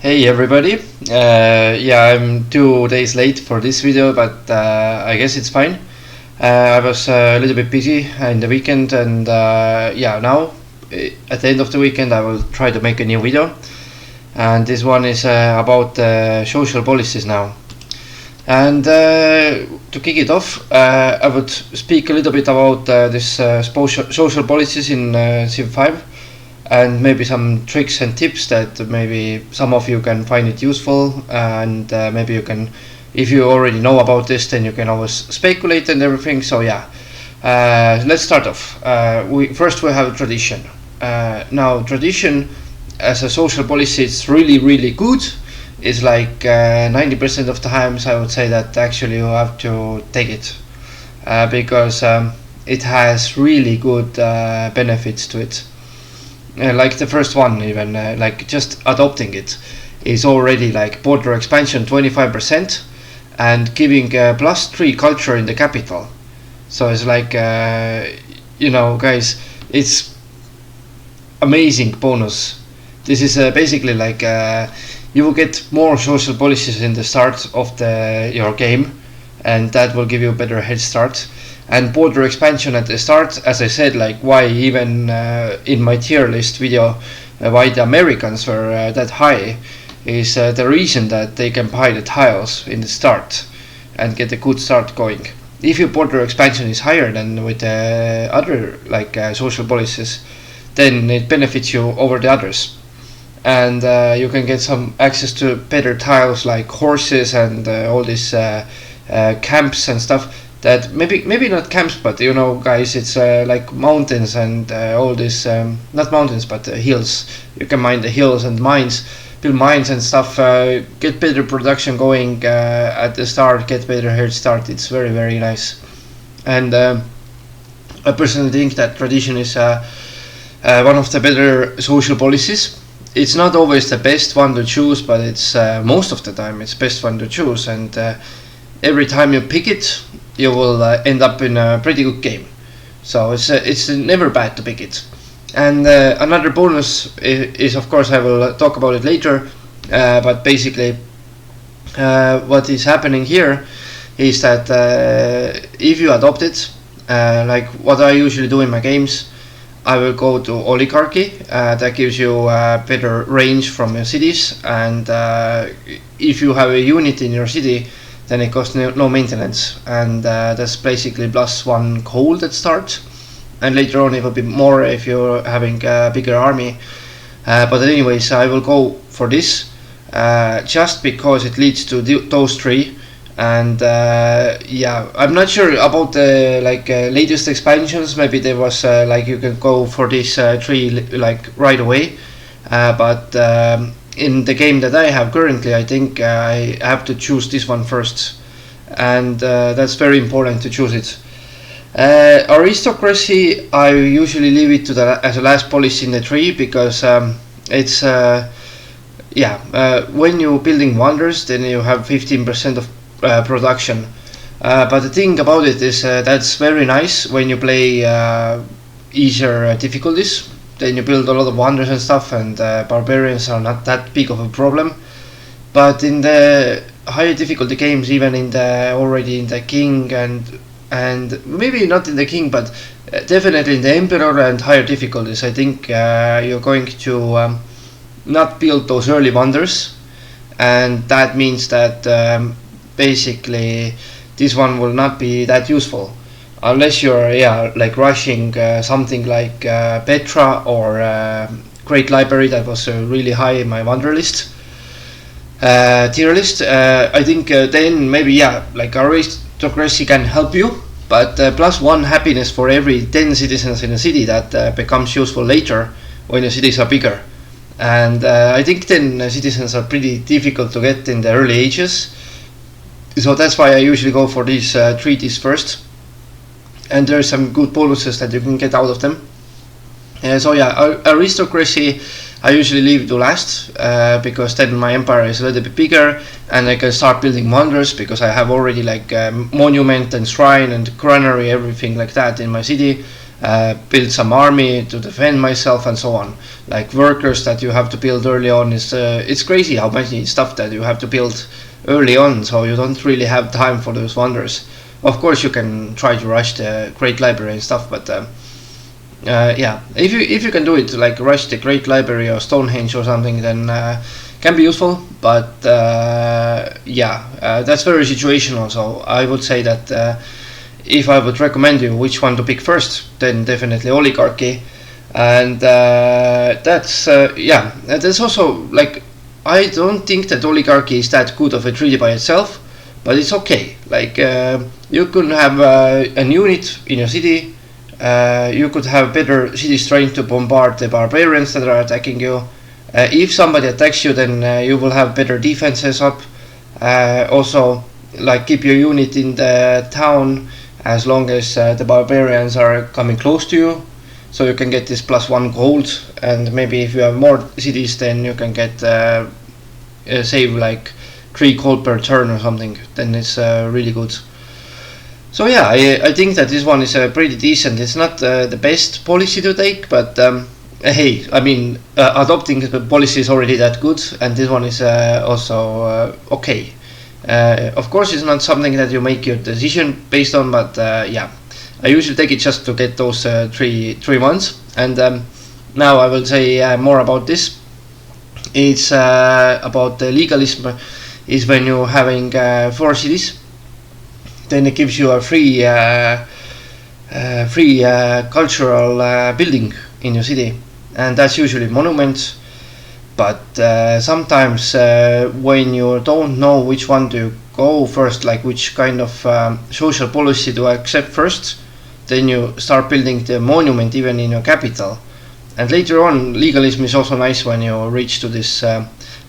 Hey everybody, yeah, I'm 2 days late for this video, but I guess it's fine. I was a little bit busy in the weekend, and yeah, now at the end of the weekend I will try to make a new video. And this one is about social policies now. And to kick it off, I would speak a little bit about this social policies in Civ 5. And maybe some tricks and tips that maybe some of you can find it useful, and maybe you can, if you already know about this, then you can always speculate and everything. So yeah, let's start off. We have tradition. Now tradition as a social policy, it's really good. It's like 90% of the times I would say that actually you have to take it because it has really good benefits to it. Like the first one, even like just adopting it is already like border expansion 25% and giving +3 culture in the capital. So it's like guys, it's amazing bonus. This is basically like you will get more social policies in the start of your game, and that will give you a better head start. And border expansion at the start, as I said, like why even in my tier list video, why the Americans were that high, is the reason that they can buy the tiles in the start and get a good start going. If your border expansion is higher than with the other like social policies, then it benefits you over the others. And you can get some access to better tiles like horses and all these camps and stuff. That maybe not camps, but guys, it's like mountains and all this, not mountains but hills. You can mine the hills and mines, build mines and stuff, get better production going at the start, get better head start. It's very nice. And I personally think that tradition is one of the better social policies. It's not always the best one to choose, but it's most of the time it's best one to choose, and every time you pick it, you will end up in a pretty good game. So it's never bad to pick it. And another bonus is of course, I will talk about it later, but basically what is happening here is that if you adopt it, like what I usually do in my games, I will go to oligarchy. That gives you better range from your cities, and if you have a unit in your city, then it costs no maintenance, and that's basically +1 coal at start, and later on it will be more if you're having a bigger army. But anyways, I will go for this just because it leads to those three. And yeah, I'm not sure about the latest expansions. Maybe there was like you can go for this tree like right away, but in the game that I have currently, I think I have to choose this one first, and that's very important to choose it. Aristocracy, I usually leave it to as a last policy in the tree, because it's when you're building wonders, then you have 15% of production. But the thing about it is that's very nice when you play easier difficulties. Then you build a lot of wonders and stuff, and barbarians are not that big of a problem. But in the higher difficulty games, even already in the king and maybe not in the king, but definitely in the emperor and higher difficulties, I think you're going to not build those early wonders, and that means that basically this one will not be that useful. Unless you're like rushing something like Petra or Great Library, that was really high in my wonder list, tier list. I think then maybe like aristocracy can help you, but +1 happiness for every 10 citizens in a city, that becomes useful later when the cities are bigger. And I think 10 citizens are pretty difficult to get in the early ages, so that's why I usually go for these treaties first. And there are some good bonuses that you can get out of them. So yeah, aristocracy I usually leave to last, because then my empire is a little bit bigger and I can start building wonders, because I have already like monument and shrine and granary, everything like that in my city. build some army to defend myself and so on. Like workers that you have to build early on is it's crazy how many stuff that you have to build early on, so you don't really have time for those wonders. Of course, you can try to rush the Great Library and stuff, but yeah, if you can do it, like rush the Great Library or Stonehenge or something, then can be useful. But yeah, that's very situational. So I would say that if I would recommend you which one to pick first, then definitely Oligarchy. And that's yeah, there's also like, I don't think that Oligarchy is that good of a treaty by itself, but it's okay. Like you could have an unit in your city. You could have better city strength to bombard the barbarians that are attacking you. If somebody attacks you, then you will have better defenses up. Also, like keep your unit in the town as long as the barbarians are coming close to you, so you can get this +1 gold. And maybe if you have more cities, then you can get save like 3 gold per turn or something. Then it's really good. So yeah, I think that this one is pretty decent. It's not the best policy to take, but hey, I mean, adopting the policy is already that good, and this one is also okay. Of course, it's not something that you make your decision based on, but yeah, I usually take it just to get those three ones. And now I will say more about this. It's about the legalism. Is when you're having 4 cities, then it gives you a free cultural building in your city, and that's usually monuments. But sometimes when you don't know which one to go first, like which kind of social policy to accept first, then you start building the monument even in your capital. And later on, legalism is also nice when you reach to this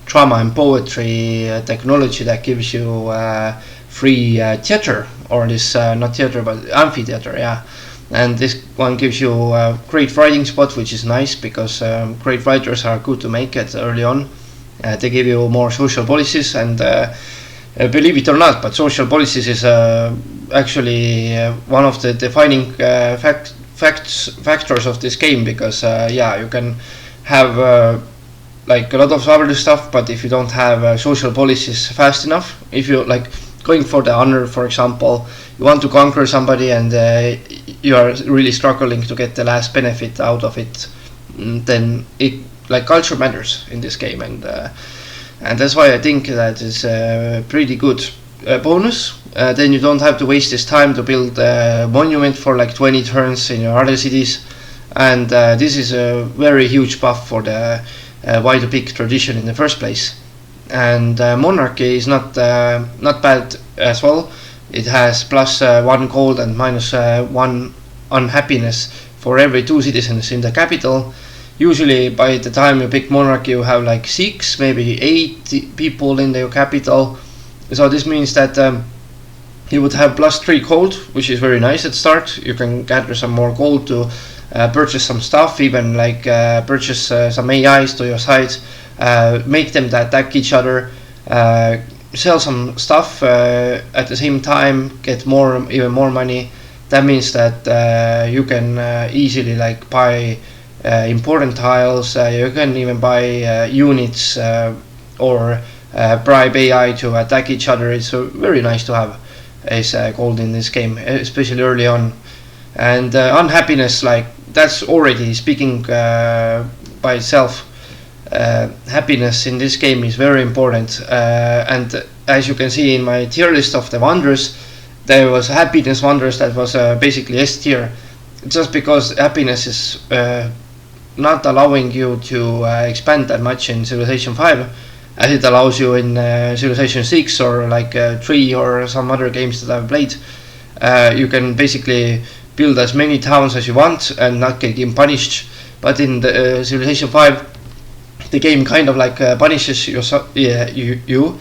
drama and poetry technology that gives you free theater, or this not theater but amphitheater, yeah. And this one gives you a great writing spot, which is nice because great writers are good to make it early on. They give you more social policies, and believe it or not, but social policies is actually one of the defining factors of this game, because yeah, you can have like a lot of other stuff, but if you don't have social policies fast enough, if you like going for the honor, for example, you want to conquer somebody and you are really struggling to get the last benefit out of it, then it, like, culture matters in this game, and that's why I think that is a pretty good bonus. Then you don't have to waste this time to build a monument for like 20 turns in your other cities, and this is a very huge buff for the why to pick tradition in the first place. And monarchy is not bad as well. It has +1 gold and -1 unhappiness for every 2 citizens in the capital. Usually by the time you pick monarchy, you have like 6, maybe 8 people in the capital. So this means that you would have +3 gold, which is very nice at start. You can gather some more gold to purchase some stuff, even like purchase some AIs to your side, make them to attack each other, sell some stuff at the same time, get even more money. That means that you can easily like buy important tiles. You can even buy units or bribe AI to attack each other. It's very nice to have as gold in this game, especially early on. And unhappiness, like, that's already speaking by itself. Happiness in this game is very important, and as you can see in my tier list of the wonders, there was happiness wonders that was basically S tier, just because happiness is not allowing you to expand that much in Civilization 5 as it allows you in Civilization 6 or like 3 or some other games that I've played. You can basically build as many towns as you want and not get punished, but in the Civilization 5 the game kind of like punishes you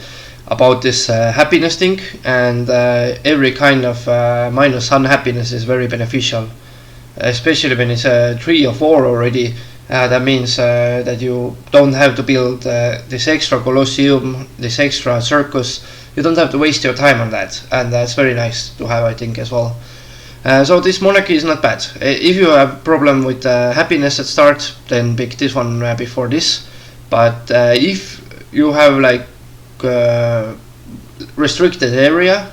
about this happiness thing, and every kind of minus unhappiness is very beneficial, especially when it's 3 or 4 already. That means that you don't have to build this extra Colosseum, this extra circus. You don't have to waste your time on that, and that's very nice to have, I think, as well. So this monarchy is not bad. If you have problem with happiness at start, then pick this one before this. But if you have like restricted area,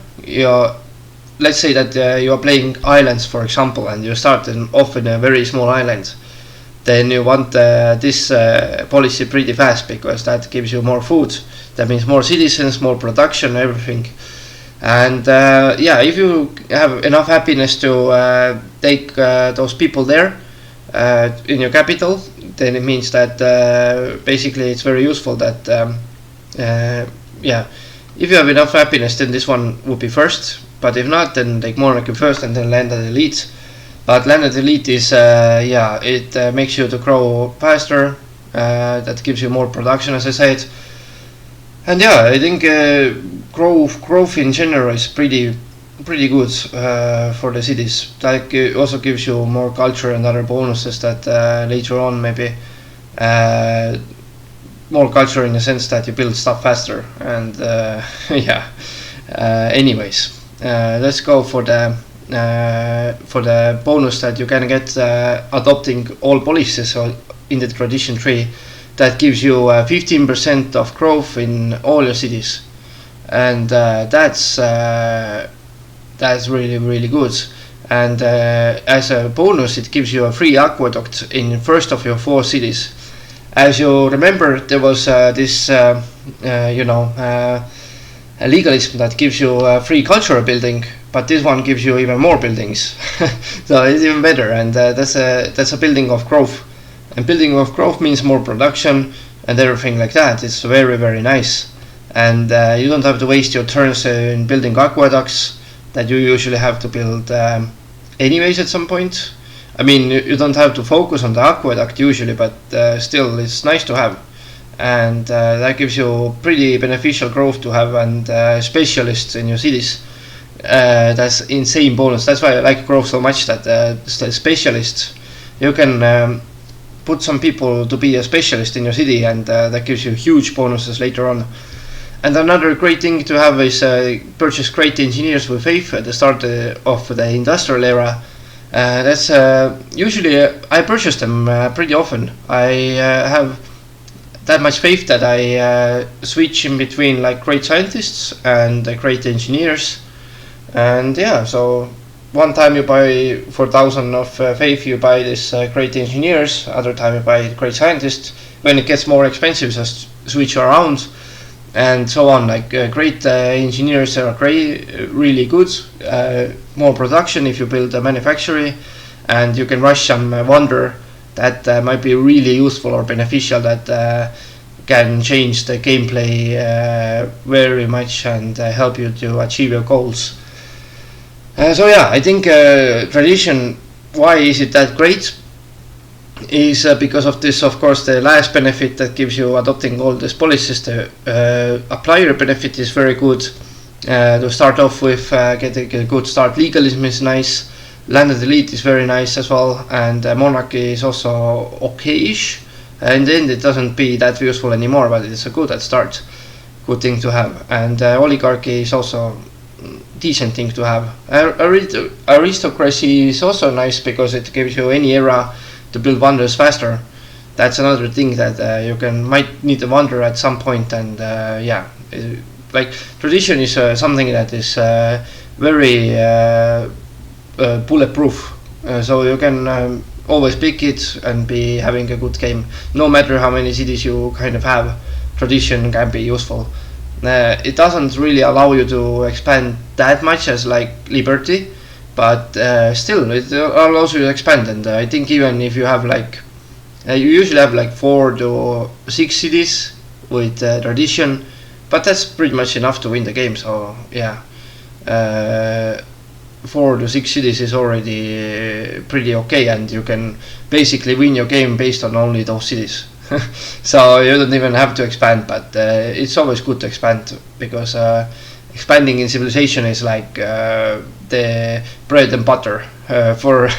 let's say that you are playing islands, for example, and you start off in a very small island, then you want this policy pretty fast, because that gives you more food. That means more citizens, more production, everything. And if you have enough happiness to take those people there in your capital, then it means that basically it's very useful that if you have enough happiness, then this one would be first. But if not, then take monarchy first and then landed elite. But landed elite is it makes you to grow faster. That gives you more production, as I said. And yeah, I think growth in general is pretty good for the cities. That also gives you more culture and other bonuses that later on maybe more culture in the sense that you build stuff faster. And anyways, let's go for the bonus that you can get adopting all policies in the tradition tree. That gives you 15% of growth in all your cities, and that's really good. And as a bonus, it gives you a free aqueduct in first of your 4 cities. As you remember, there was this legalism that gives you free cultural building, but this one gives you even more buildings. So it's even better, and that's a building of growth. And building of growth means more production and everything like that. It's very, very nice. And you don't have to waste your turns in building aqueducts that you usually have to build anyways at some point. I mean, you don't have to focus on the aqueduct usually, but still it's nice to have. And that gives you pretty beneficial growth to have, and specialists in your cities. That's insane bonus. That's why I like growth so much, that the specialists, you can put some people to be a specialist in your city, and that gives you huge bonuses later on. And another great thing to have is purchase great engineers with faith at the start of the industrial era. That's usually I purchase them pretty often. I have that much faith that I switch in between like great scientists and great engineers. And yeah, so one time you buy for 1,000 of faith, you buy this great engineers. Other time you buy great scientists. When it gets more expensive, just switch around, and so on. Like great engineers are really good. More production if you build a manufactory, and you can rush some wonder that might be really useful or beneficial, that can change the gameplay very much and help you to achieve your goals. So yeah, I think tradition, why is it that great, is because of this, of course, the last benefit that gives you adopting all these policies. The applier benefit is very good. To start off with, getting a good start. Legalism is nice. Landed elite is very nice as well, and monarchy is also okay-ish. In the end, it doesn't be that useful anymore, but it's a good at start, good thing to have. And oligarchy is also decent thing to have. Aristocracy is also nice because it gives you any era to build wonders faster. That's another thing that you might need a wonder at some point. And like tradition is something that is very bulletproof, so you can always pick it and be having a good game. No matter how many cities you kind of have, tradition can be useful. It doesn't really allow you to expand that much as like liberty, but still it allows you to expand. And I think even if you have like you usually have like 4 to 6 cities with tradition, but that's pretty much enough to win the game. So yeah, 4 to 6 cities is already pretty okay, and you can basically win your game based on only those cities. So you don't even have to expand, but it's always good to expand, because expanding in civilization is like the bread and butter for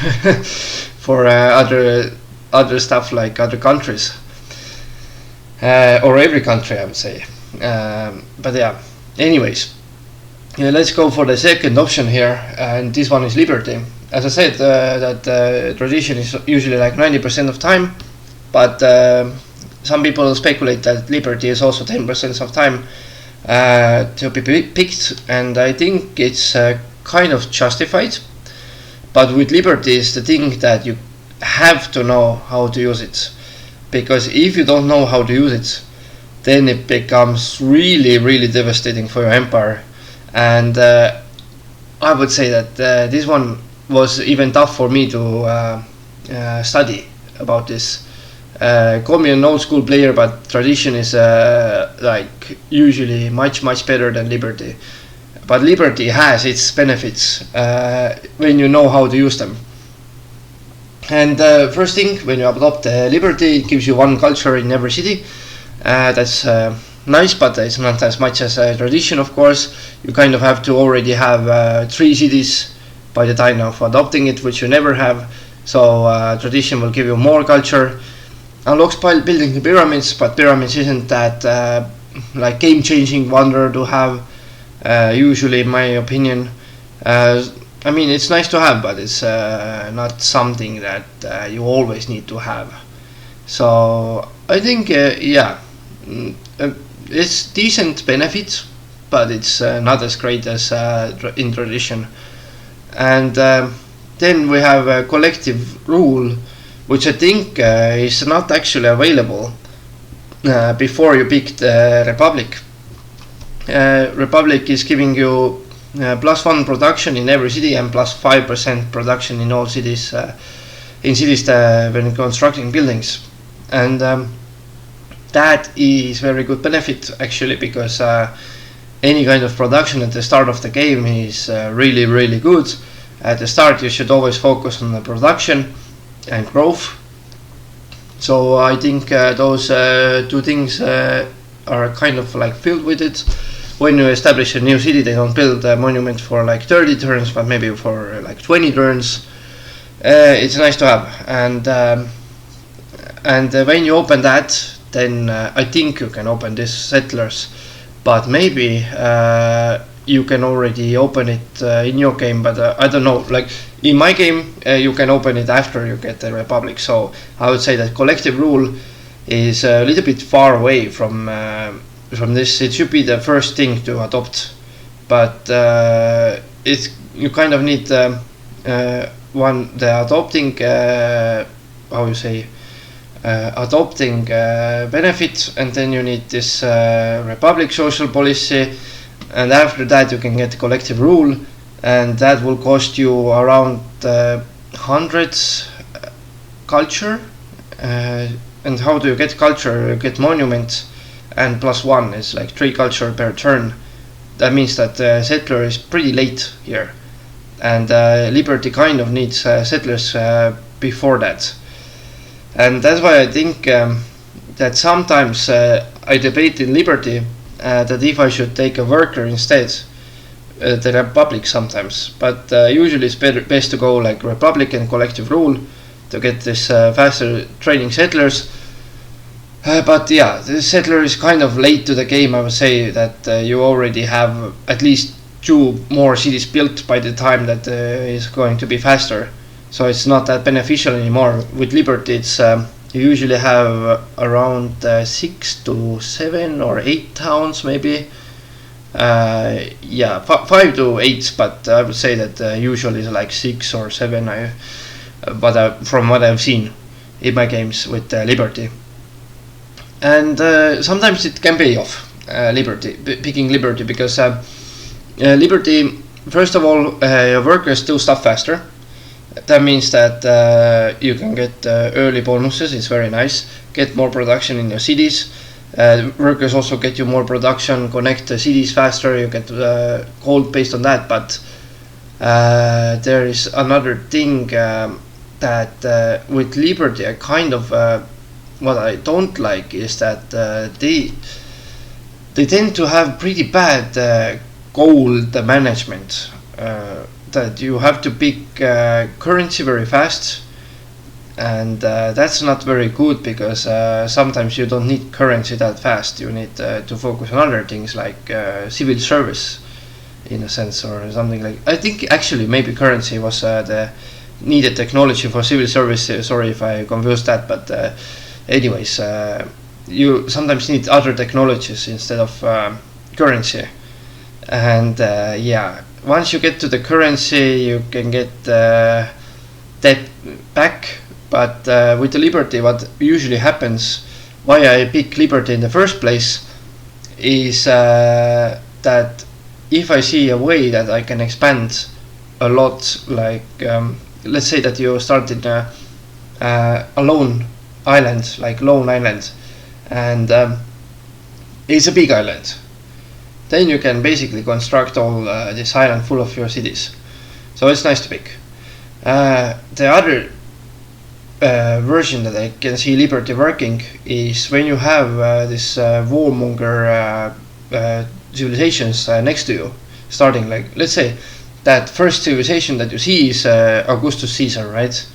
for other stuff, like other countries, or every country, I would say. But yeah, anyways, let's go for the second option here, and this one is liberty. as I said, that tradition is usually like 90% of time, but some people speculate that liberty is also 10% of time to be picked, and I think it's kind of justified. But with liberty is the thing that you have to know how to use it, because if you don't know how to use it, then it becomes really, really devastating for your empire. And I would say that this one was even tough for me to study about this. Call me an old school player, but tradition is like usually much better than liberty. But liberty has its benefits when you know how to use them. And first thing, when you adopt liberty, it gives you one culture in every city. That's nice, but it's not as much as a tradition, of course. You kind of have to already have 3 cities by the time of adopting it, which you never have. So tradition will give you more culture. Unlocks building the pyramids, but pyramids isn't that like game-changing wonder to have. Usually, in my opinion, I mean, it's nice to have, but it's not something that you always need to have. So I think, it's decent benefit, but it's not as great as in tradition. And then we have a collective rule, which I think is not actually available before you pick the Republic. Republic is giving you +1 production in every city and +5% production in all cities, when constructing buildings. And that is very good benefit actually, because any kind of production at the start of the game is really good. At the start you should always focus on the production and growth. So I think those 2 things are kind of like filled with it. When you establish a new city, they don't build a monument for like 30 turns, but maybe for like 20 turns. It's nice to have. And when you open that, then I think you can open this settlers, but maybe you can already open it in your game, but I don't know. Like in my game, you can open it after you get the Republic. So I would say that collective rule is a little bit far away from this. It should be the first thing to adopt, but it's, you kind of need the adopting how you say adopting benefit, and then you need this Republic social policy, and after that you can get collective rule, and that will cost you around hundreds culture. And how do you get culture? You get monument, and +1 is like 3 culture per turn. That means that settler is pretty late here, and liberty kind of needs settlers before that. And that's why I think that sometimes I debate in liberty that if I should take a worker instead the Republic sometimes, but usually it's best to go like Republic and collective rule to get this faster training settlers. But yeah, the settler is kind of late to the game. I would say that you already have at least 2 more cities built by the time that is going to be faster. So it's not that beneficial anymore. With liberty, it's you usually have around 6 to 7 or 8 towns maybe. 5 to 8, but I would say that usually it's like 6 or 7. But from what I've seen in my games with liberty, and sometimes it can pay off picking liberty, because liberty, first of all, your workers do stuff faster. That means that you can get early bonuses. It's very nice. Get more production in your cities. Workers also get you more production, connect the cities faster. You get gold based on that. But there is another thing that with liberty, I kind of what I don't like is that they tend to have pretty bad gold management. That you have to pick currency very fast, and that's not very good, because sometimes you don't need currency that fast. You need to focus on other things like civil service, in a sense, or something like. I think actually maybe currency was the needed technology for civil service. Sorry if I confused that, but anyways, you sometimes need other technologies instead of currency. And yeah, once you get to the currency, you can get debt back. But with the Liberty, what usually happens, why I pick Liberty in the first place, is that if I see a way that I can expand a lot, like let's say that you start in a lone island, like Lone Island, and it's a big island, then you can basically construct all this island full of your cities. So it's nice to pick. The other version that I can see Liberty working is when you have this warmonger civilizations next to you, starting, like, let's say that first civilization that you see is Augustus Caesar, right?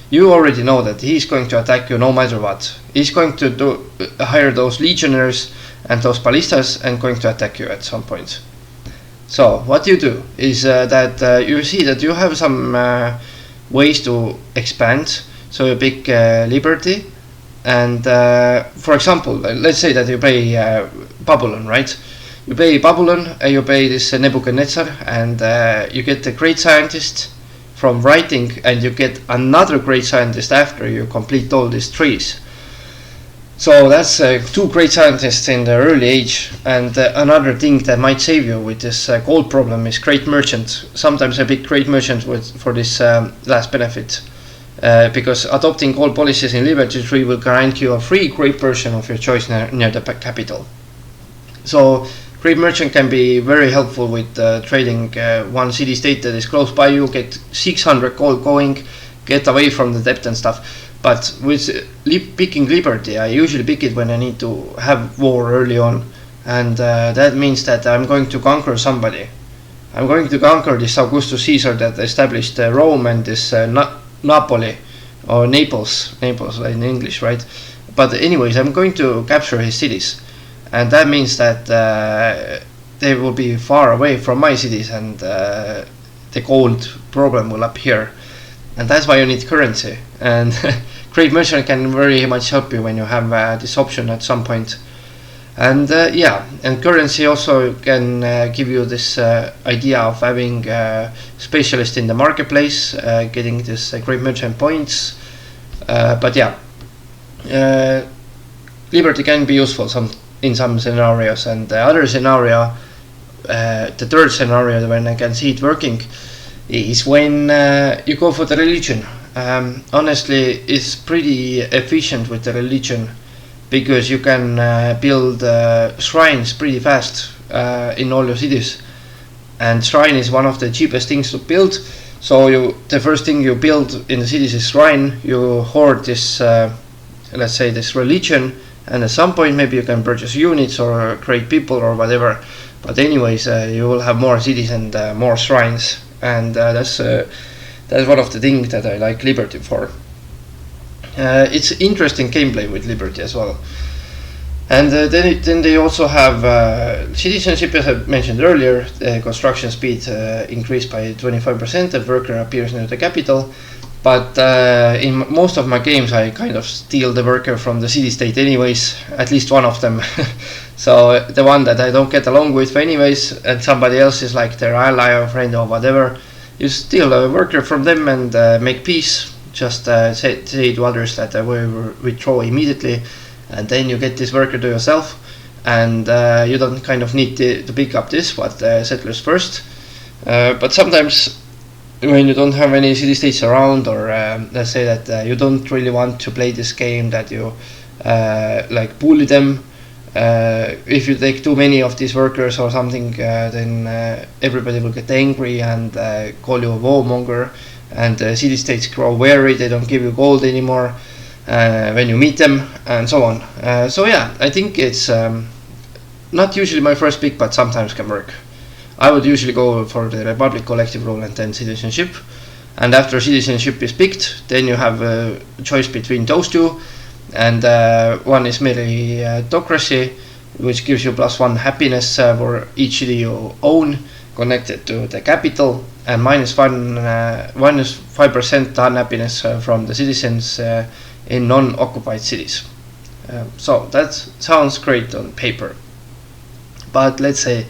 You already know that he's going to attack you no matter what. He's going to hire those legionnaires and those ballistas and going to attack you at some point. So what you do is that you see that you have some ways to expand. So you pick Liberty, and for example, let's say that you pay Babylon, right? You pay Babylon, you pay this Nebuchadnezzar, and you get a great scientist from writing, and you get another great scientist after you complete all these trees. So that's two great scientists in the early age. And another thing that might save you with this gold problem is great merchant. Sometimes I pick great merchant for this last benefit. Because adopting gold policies in Liberty Tree will grant you a free great version of your choice near the capital. So great merchant can be very helpful with trading one city state that is close by you, get 600 gold going, get away from the debt and stuff. But with picking Liberty, I usually pick it when I need to have war early on, and that means that I'm going to conquer somebody. I'm going to conquer this Augustus Caesar that established Rome and this Napoli, or Naples in English, right? But anyways, I'm going to capture his cities, and that means that they will be far away from my cities, and the gold problem will appear. And that's why you need currency, and Great Merchant can very much help you when you have this option at some point. And yeah, and currency also can give you this idea of having specialist in the marketplace, getting this Great Merchant points. But yeah, Liberty can be useful in some scenarios, and the other scenario, the third scenario when I can see it working, is when you go for the religion. Honestly, it's pretty efficient with the religion, because you can build shrines pretty fast in all your cities, and shrine is one of the cheapest things to build. So the first thing you build in the cities is shrine. You hoard this, let's say, this religion, and at some point maybe you can purchase units or create people or whatever. But anyways, you will have more cities and more shrines, and that's one of the things that I like Liberty for. It's interesting gameplay with Liberty as well. And then they also have citizenship, as I mentioned earlier. The construction speed increased by 25%. The worker appears near the capital. But in most of my games, I kind of steal the worker from the city-state anyways, at least one of them. So the one that I don't get along with anyways, and somebody else is like their ally or friend or whatever, you steal a worker from them and make peace. Just say to others that I will withdraw immediately, and then you get this worker to yourself, and you don't kind of need to pick up this, but settlers first. But sometimes when you don't have any city-states around, or let's say that you don't really want to play this game, that you like bully them, if you take too many of these workers or something, then everybody will get angry and call you a warmonger, and city-states grow wary, they don't give you gold anymore when you meet them, and so on. So yeah, I think it's not usually my first pick, but sometimes can work. I would usually go for the Republic collective rule and then citizenship, and after citizenship is picked, then you have a choice between those two, and one is merely autocracy, which gives you +1 happiness for each city you own connected to the capital, and minus 5% unhappiness from the citizens in non-occupied cities. So that sounds great on paper, but let's say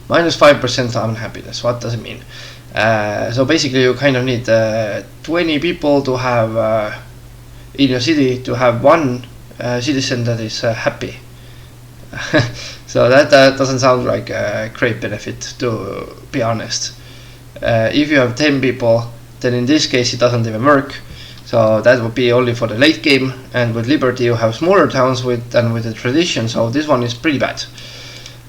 minus 5% unhappiness. What does it mean? So basically, you kind of need 20 people to have in your city to have one citizen that is happy. So that doesn't sound like a great benefit, to be honest. If you have 10 people, then in this case it doesn't even work. So that would be only for the late game, and with Liberty you have smaller towns than with the tradition, so this one is pretty bad.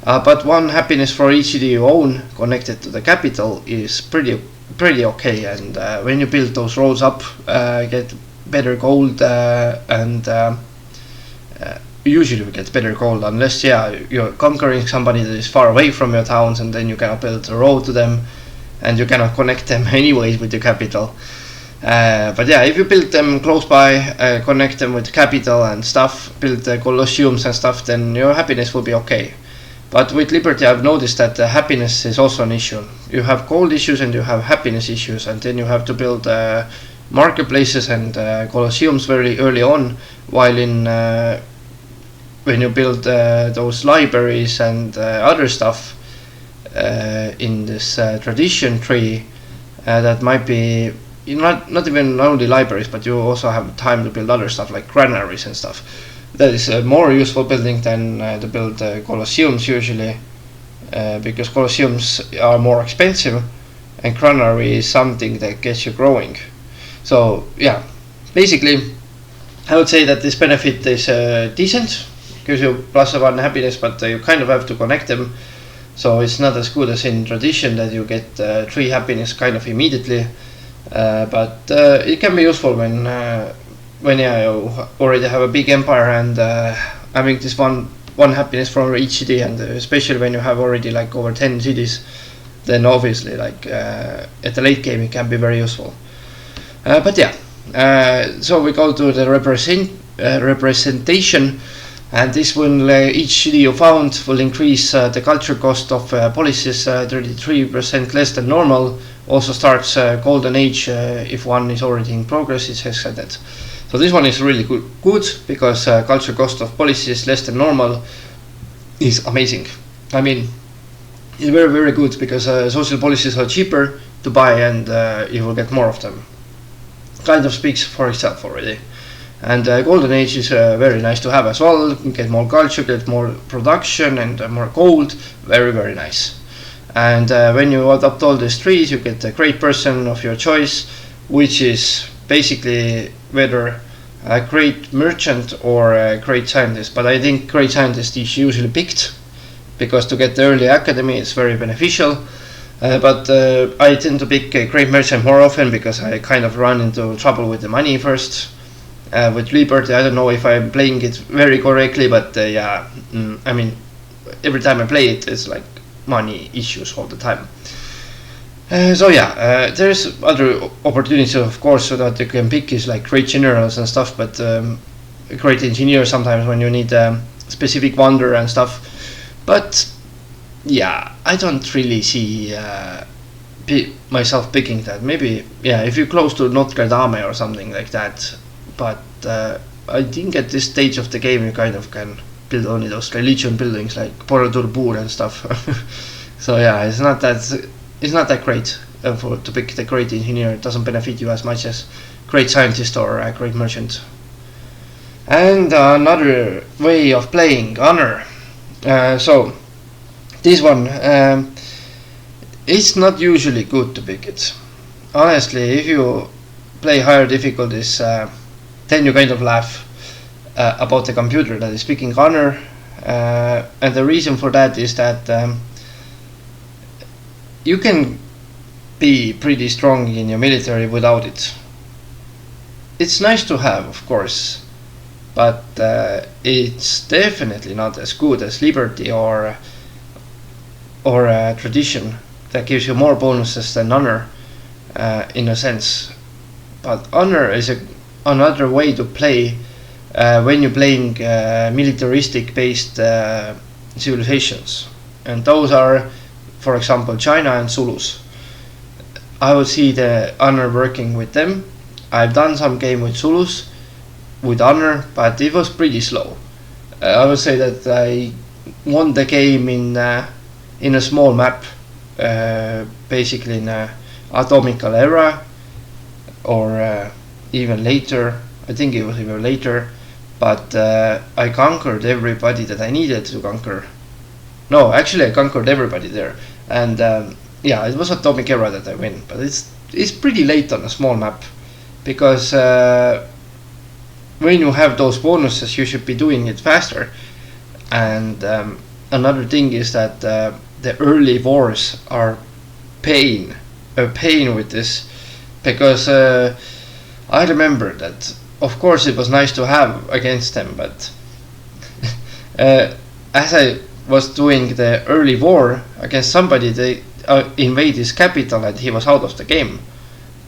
But 1 happiness for each city you own connected to the capital is pretty okay, and when you build those roads up, get better gold, and usually we get better gold, unless you're conquering somebody that is far away from your towns, and then you cannot build a road to them, and you cannot connect them anyways with your capital. But yeah, if you build them close by, connect them with capital and stuff, build colosseums and stuff, then your happiness will be okay. But with Liberty, I've noticed that happiness is also an issue. You have gold issues and you have happiness issues, and then you have to build marketplaces and colosseums very early on, while when you build those libraries and other stuff in this tradition tree, that might be not even only libraries, but you also have time to build other stuff like granaries and stuff. That is a more useful building than to build colosseums usually, because colosseums are more expensive, and granary is something that gets you growing. So yeah, basically I would say that this benefit is decent, gives you +1 happiness, but you kind of have to connect them. So it's not as good as in tradition that you get 3 happiness kind of immediately, but it can be useful when you already have a big empire and having this one happiness from each city, and especially when you have already like over 10 cities, then obviously like at the late game it can be very useful. But yeah, so we go to the representation, and this will each city you found will increase the culture cost of policies 33% less than normal. Also starts golden age if one is already in progress, it says that. So this one is really good because culture cost of policies less than normal is amazing. I mean, it's very, very good because social policies are cheaper to buy, and you will get more of them. Kind of speaks for itself already. And golden age is very nice to have as well. You can get more culture, get more production, and more gold. Very, very nice. And when you adopt all these trees, you get a great person of your choice, which is basically whether a great merchant or a great scientist. But I think great scientist is usually picked, because to get the early academy is very beneficial. But I tend to pick a great merchant more often, because I kind of run into trouble with the money first. With Liberty, I don't know if I'm playing it very correctly, but I mean, every time I play it, it's like money issues all the time. So yeah, there's other opportunities, of course, so that you can pick is like great generals and stuff, but a great engineer sometimes when you need specific wonder and stuff. But yeah, I don't really see myself picking that. Maybe if you're close to Notre Dame or something like that. But I think at this stage of the game you kind of can build only those religion buildings like Borobudur and stuff. So yeah, it's not that great to pick the great engineer. It doesn't benefit you as much as great scientist or a great merchant. And another way of playing, honor. So this one, it's not usually good to pick it. Honestly, if you play higher difficulties, then you kind of laugh about the computer that is picking honor, and the reason for that is that you can be pretty strong in your military without it. It's nice to have, of course, but it's definitely not as good as Liberty or Tradition that gives you more bonuses than honor, in a sense. But honor is another way to play when you're playing militaristic based civilizations, and those are, for example, China and Zulus. I would see the honor working with them. I've done some game with Zulus with honor, but it was pretty slow. I would say that I won the game in a small map, basically in a atomical era, or even later. I think it was even later, but I conquered everybody that I needed to conquer. No, actually I conquered everybody there, and yeah, it was atomic era that I win, but it's pretty late on a small map, because when you have those bonuses you should be doing it faster. And another thing is that the early wars are a pain with this, because I remember that of course it was nice to have against them, but as I was doing the early war against somebody, they invade his capital and he was out of the game,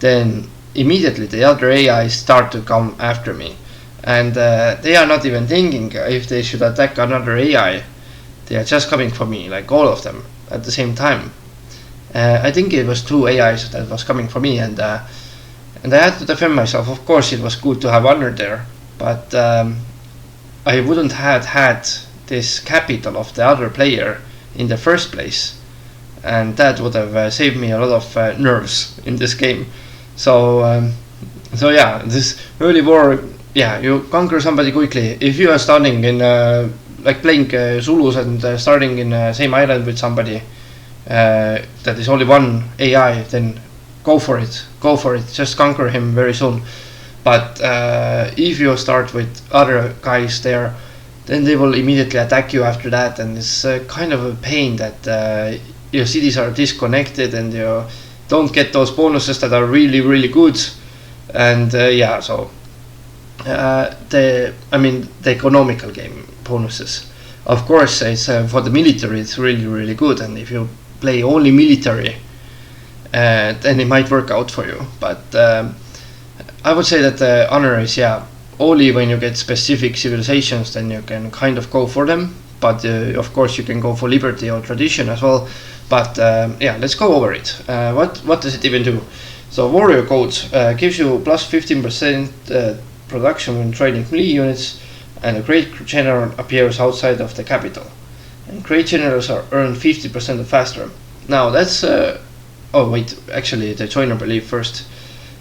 then immediately the other AIs start to come after me, and they are not even thinking if they should attack another AI. They are just coming for me, like all of them at the same time. I think it was 2 AIs that was coming for me, and I had to defend myself. Of course, it was good to have honor there, but I wouldn't have had this capital of the other player in the first place, and that would have saved me a lot of nerves in this game. So yeah, this early war, yeah, you conquer somebody quickly. If you are starting in like playing Zulus and starting in the same island with somebody that is only one AI, then go for it, just conquer him very soon. But if you start with other guys there, then they will immediately attack you after that, and it's kind of a pain that your cities are disconnected and you don't get those bonuses that are really, really good. And yeah, so the economical game bonuses, of course, it's for the military, it's really, really good, and if you play only military, then it might work out for you. But I would say that the honor is, yeah, only when you get specific civilizations, then you can kind of go for them. But of course you can go for liberty or tradition as well. But yeah, let's go over it. What does it even do? So warrior code gives you plus 15% production when training melee units, and a great general appears outside of the capital. And great generals are earned 50% faster. Now that's oh wait, actually the joiner belief first.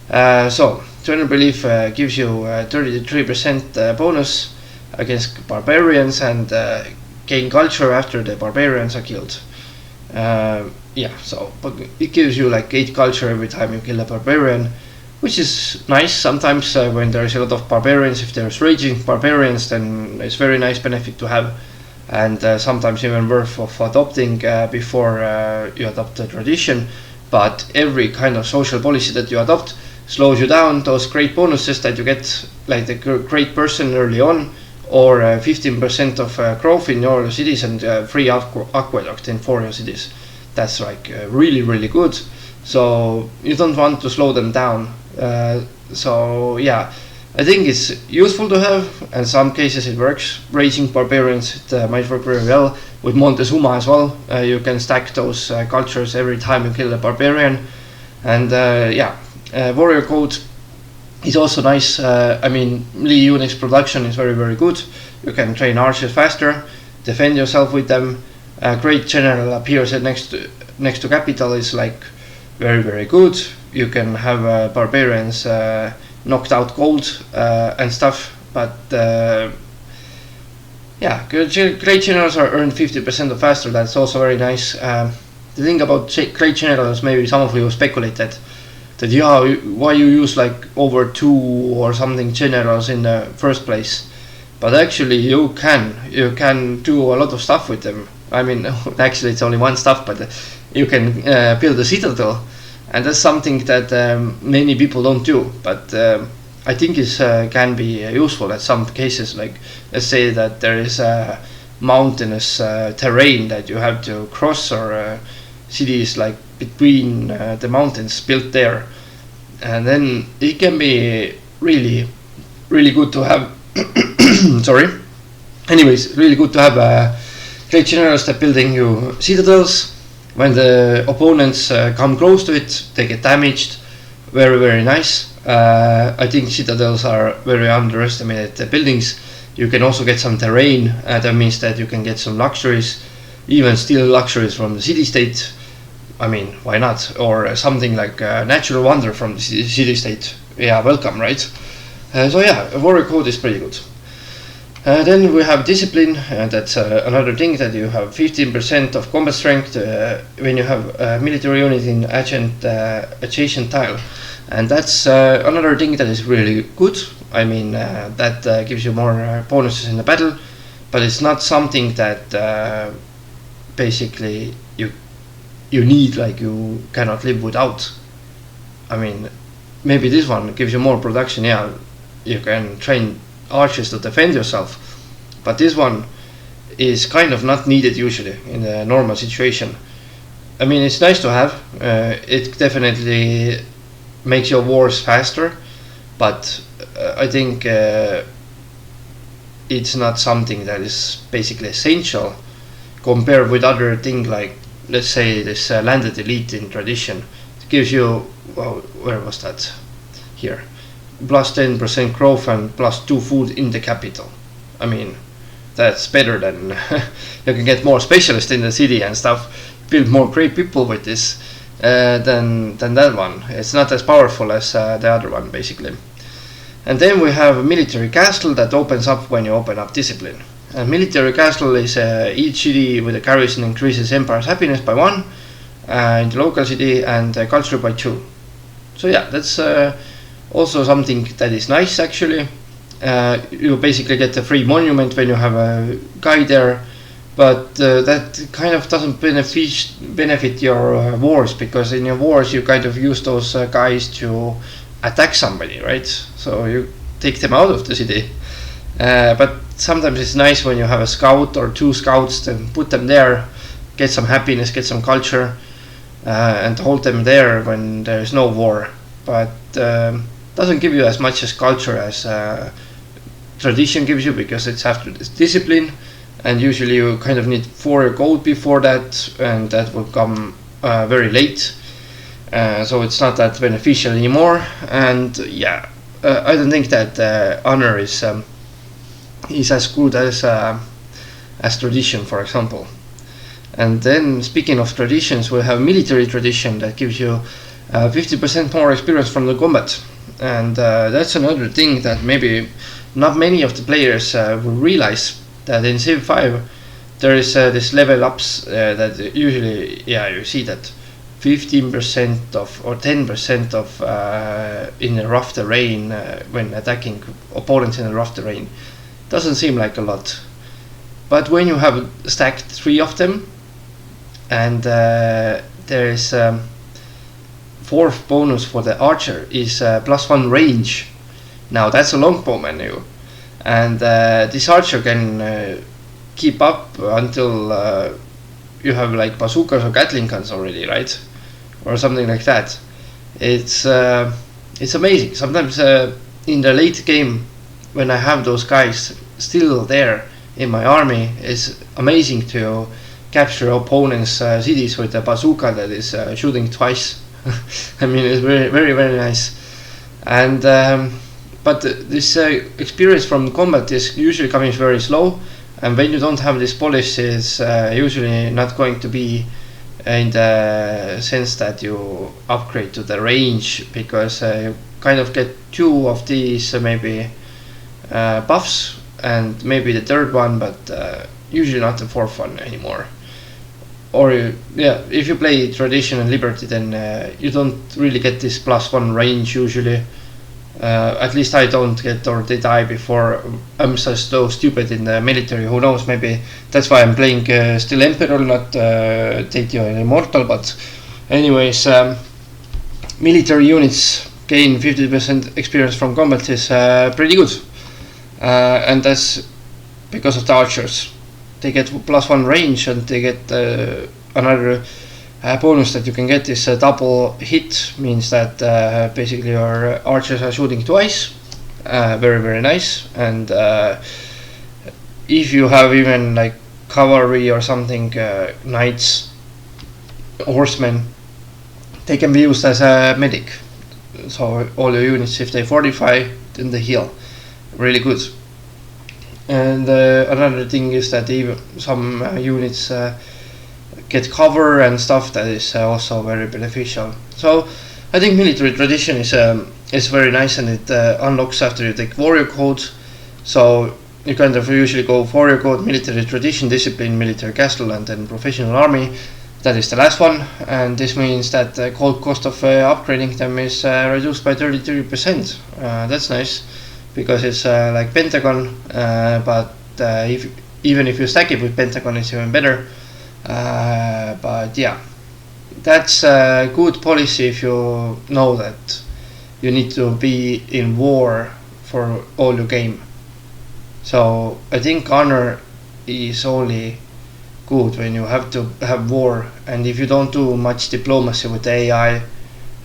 So joiner belief gives you 33% bonus against barbarians, and gain culture after the barbarians are killed. Yeah, so but it gives you like 8 culture every time you kill a barbarian, which is nice. Sometimes when there's a lot of barbarians, if there's raging barbarians, then it's very nice benefit to have, and sometimes even worth of adopting before you adopt the tradition. But every kind of social policy that you adopt slows you down. Those great bonuses that you get, like the great person early on, or 15% of growth in your cities, and free aqueduct in 4 cities. That's like really, really good. So you don't want to slow them down. So yeah, I think it's useful to have. In some cases it works. Raging barbarians, it might work very well. With Montezuma as well, you can stack those cultures every time you kill a barbarian. And yeah, warrior code is also nice. I mean, melee units production is very, very good. You can train archers faster, defend yourself with them. Great general appears next to capital is like very, very good. You can have barbarians knocked out cold and stuff. But yeah, great generals are earned 50% faster. That's also very nice. The thing about great generals, maybe some of you speculated that yeah, why you use like over 2 or something generals in the first place. But actually you can do a lot of stuff with them. I mean, actually it's only one stuff, but you can build a citadel, and that's something that many people don't do. But I think it can be useful at some cases. Like let's say that there is a mountainous terrain that you have to cross, or cities like between the mountains built there, and then it can be really, really good to have. Sorry. Anyways, really good to have great generals that building you citadels. When the opponents come close to it, they get damaged. Very, very nice. I think citadels are very underestimated buildings. You can also get some terrain. That means that you can get some luxuries, even steal luxuries from the city-state. I mean, why not? Or something like a natural wonder from the city-state. Yeah, welcome, right? So yeah, warrior code is pretty good. Then we have discipline. That's another thing, that you have 15% of combat strength when you have a military unit in adjacent tile, and that's another thing that is really good. I mean, that gives you more bonuses in the battle, but it's not something that basically you need, like you cannot live without. I mean, maybe this one gives you more production. Yeah, you can train archers to defend yourself, but this one is kind of not needed usually in a normal situation. I mean, it's nice to have. It definitely makes your wars faster, but I think it's not something that is basically essential compared with other things, like let's say this landed elite in tradition. It gives you, well, where was that? Here. Plus 10% growth and plus 2 food in the capital. I mean, that's better than you can get more specialists in the city and stuff, build more great people with this than that one. It's not as powerful as the other one, basically. And then we have a military castle that opens up when you open up discipline. A military castle is each city with a garrison increases empire's happiness by 1 in the local city, and culture by 2. So yeah, that's also something that is nice actually. You basically get a free monument when you have a guy there, but that kind of doesn't benefit your wars, because in your wars you kind of use those guys to attack somebody, right? So you take them out of the city. But sometimes it's nice when you have a scout or 2 scouts, to put them there, get some happiness, get some culture, and hold them there when there is no war. But doesn't give you as much as culture as tradition gives you, because it's after this discipline, and usually you kind of need 4 gold before that, and that will come very late. So it's not that beneficial anymore. And yeah, I don't think that honor is as good as tradition, for example. And then speaking of traditions, we have military tradition that gives you 50% more experience from the combat. And that's another thing that maybe not many of the players will realize, that in Civ 5 there is this level ups that usually, yeah, you see that 15% of or 10% of in a rough terrain when attacking opponents in a rough terrain doesn't seem like a lot, but when you have stacked 3 of them, and there is 4th bonus for the archer is +1 range. Now that's a longbow menu, and this archer can keep up until you have like bazookas or Gatling guns already, right, or something like that. It's amazing. Sometimes in the late game, when I have those guys still there in my army, it's amazing to capture opponents' cities with a bazooka that is shooting twice. I mean, it's very, very, very nice. And but this experience from combat is usually coming very slow, and when you don't have this polish, it's usually not going to be in the sense that you upgrade to the range, because you kind of get 2 of these maybe buffs, and maybe the 3rd one, but usually not the 4th one anymore. Or yeah, if you play tradition and liberty, then you don't really get this +1 range usually. At least I don't get, or they die before. I'm so stupid in the military, who knows, maybe that's why I'm playing still Emperor, not Tatio and Immortal. But anyways, military units gain 50% experience from combat is pretty good, and that's because of the archers. They get +1 range, and they get another bonus that you can get is a double hit, means that basically your archers are shooting twice. Very, very nice. And if you have even like cavalry or something, knights, horsemen, they can be used as a medic. So all your units, if they fortify, then they heal. Really good. And another thing is that even some units get cover and stuff, that is also very beneficial. So I think military tradition is very nice, and it unlocks after you take warrior code. So you kind of usually go warrior code, military tradition, discipline, military castle, and then professional army. That is the last one, and this means that the cost of upgrading them is reduced by 33%. That's nice, because it's like Pentagon, but even if you stack it with Pentagon, it's even better. But yeah, that's a good policy if you know that you need to be in war for all your game. So I think honor is only good when you have to have war, and if you don't do much diplomacy with the AI,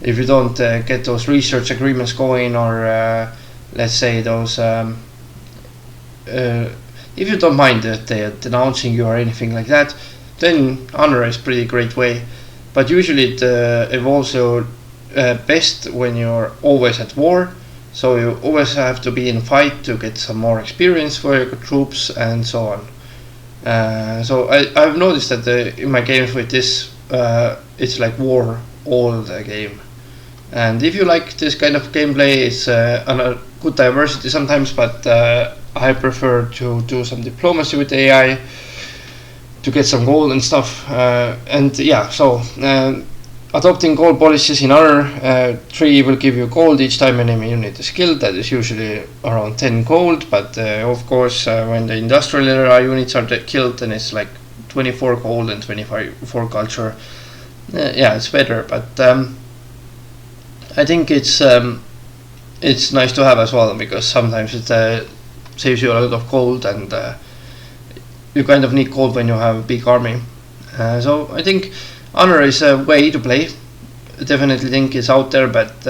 if you don't get those research agreements going, or let's say those if you don't mind that they're denouncing you or anything like that, then honor is pretty great way. But usually it evolves your best when you're always at war, so you always have to be in fight to get some more experience for your troops and so on. So I've noticed that in my games with this, it's like war all the game. And if you like this kind of gameplay, it's a good diversity sometimes, but I prefer to do some diplomacy with AI to get some gold and stuff. And yeah, so adopting gold policies in honor 3 will give you gold each time enemy unit is killed. That is usually around 10 gold, but of course when the industrial era units are killed, then it's like 24 gold and 24 culture. Yeah, it's better, but I think it's nice to have as well, because sometimes it saves you a lot of gold, and you kind of need gold when you have a big army. So I think honor is a way to play. I definitely think it's out there, but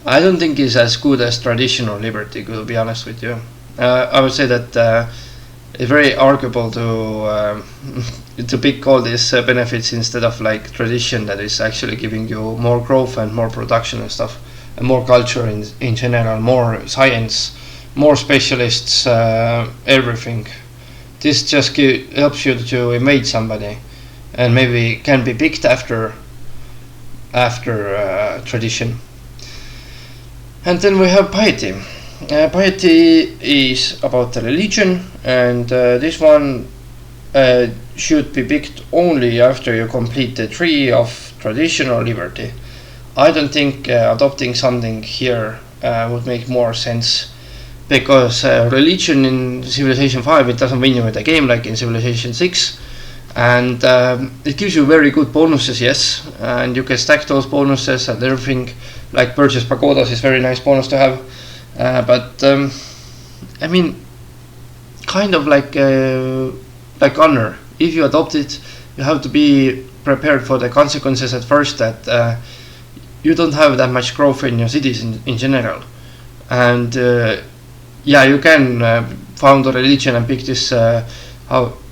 I don't think it's as good as traditional liberty, to be honest with you. I would say that it's very arguable to pick all these benefits instead of like tradition, that is actually giving you more growth and more production and stuff, and more culture in general, more science, more specialists, everything. This just helps you to invade somebody, and maybe can be picked after tradition. And then we have piety. Piety is about the religion, and this one should be picked only after you complete the tree of traditional liberty. I don't think adopting something here would make more sense, because religion in Civilization 5, it doesn't win you with a game like in Civilization 6, and it gives you very good bonuses, yes, and you can stack those bonuses and everything. Like purchase pagodas is very nice bonus to have, but I mean, kind of like honor. If you adopt it, you have to be prepared for the consequences at first, that you don't have that much growth in your cities in general, and yeah, you can found a religion and pick this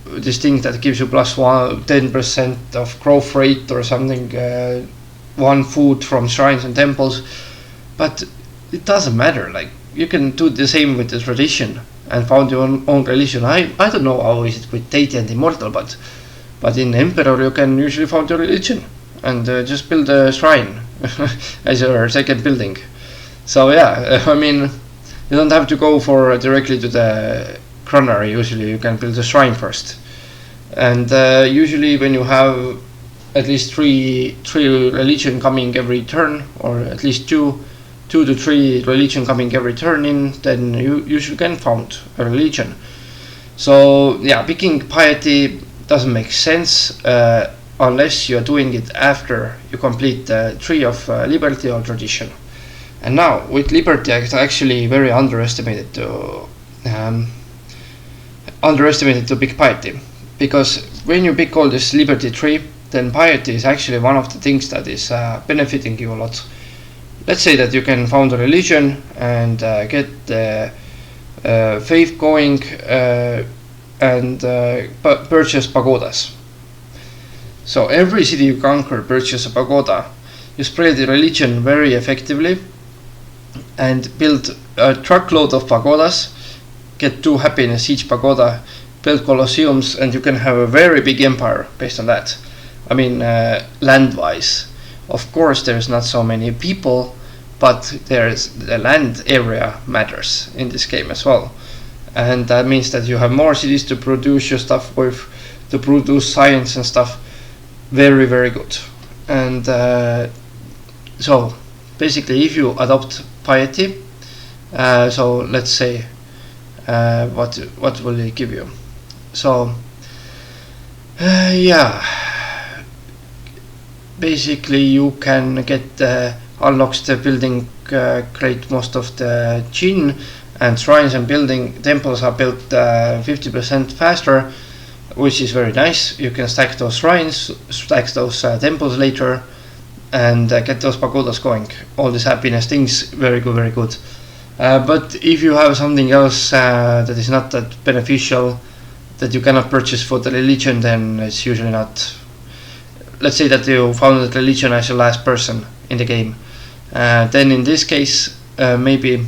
this thing that gives you plus 10% of growth rate or something, one food from shrines and temples, but it doesn't matter. Like, you can do the same with the tradition and found your own religion. I don't know how is it with deity and immortal, but in Emperor you can usually find your religion and just build a shrine as your second building. So yeah, I mean, you don't have to go for directly to the granary. Usually you can build a shrine first, and usually when you have at least three religion coming every turn, or at least two to three religion coming every turn in, then you usually can found a religion. So yeah, picking piety doesn't make sense unless you are doing it after you complete the tree of liberty or tradition. And now with liberty, it's actually very underestimated to pick piety, because when you pick all this liberty tree, then piety is actually one of the things that is benefiting you a lot. Let's say that you can found a religion and get the faith going, and purchase pagodas. So every city you conquer, purchase a pagoda. You spread the religion very effectively and build a truckload of pagodas, get 2 happiness each pagoda, build colosseums, and you can have a very big empire based on that. I mean, land-wise. Of course, there's not so many people, but there's the land area matters in this game as well. And that means that you have more cities to produce your stuff with, to produce science and stuff. Very, very good. And so basically, if you adopt piety, so let's say what will it give you? So yeah, basically you can get unlocks the building, create most of the Jinn, and shrines and building temples are built 50% faster, which is very nice. You can stack those shrines, stack those temples later, and get those pagodas going. All these happiness things, very good, very good. But if you have something else that is not that beneficial, that you cannot purchase for the religion, then it's usually not. Let's say that you founded religion as your last person in the game. Then in this case, maybe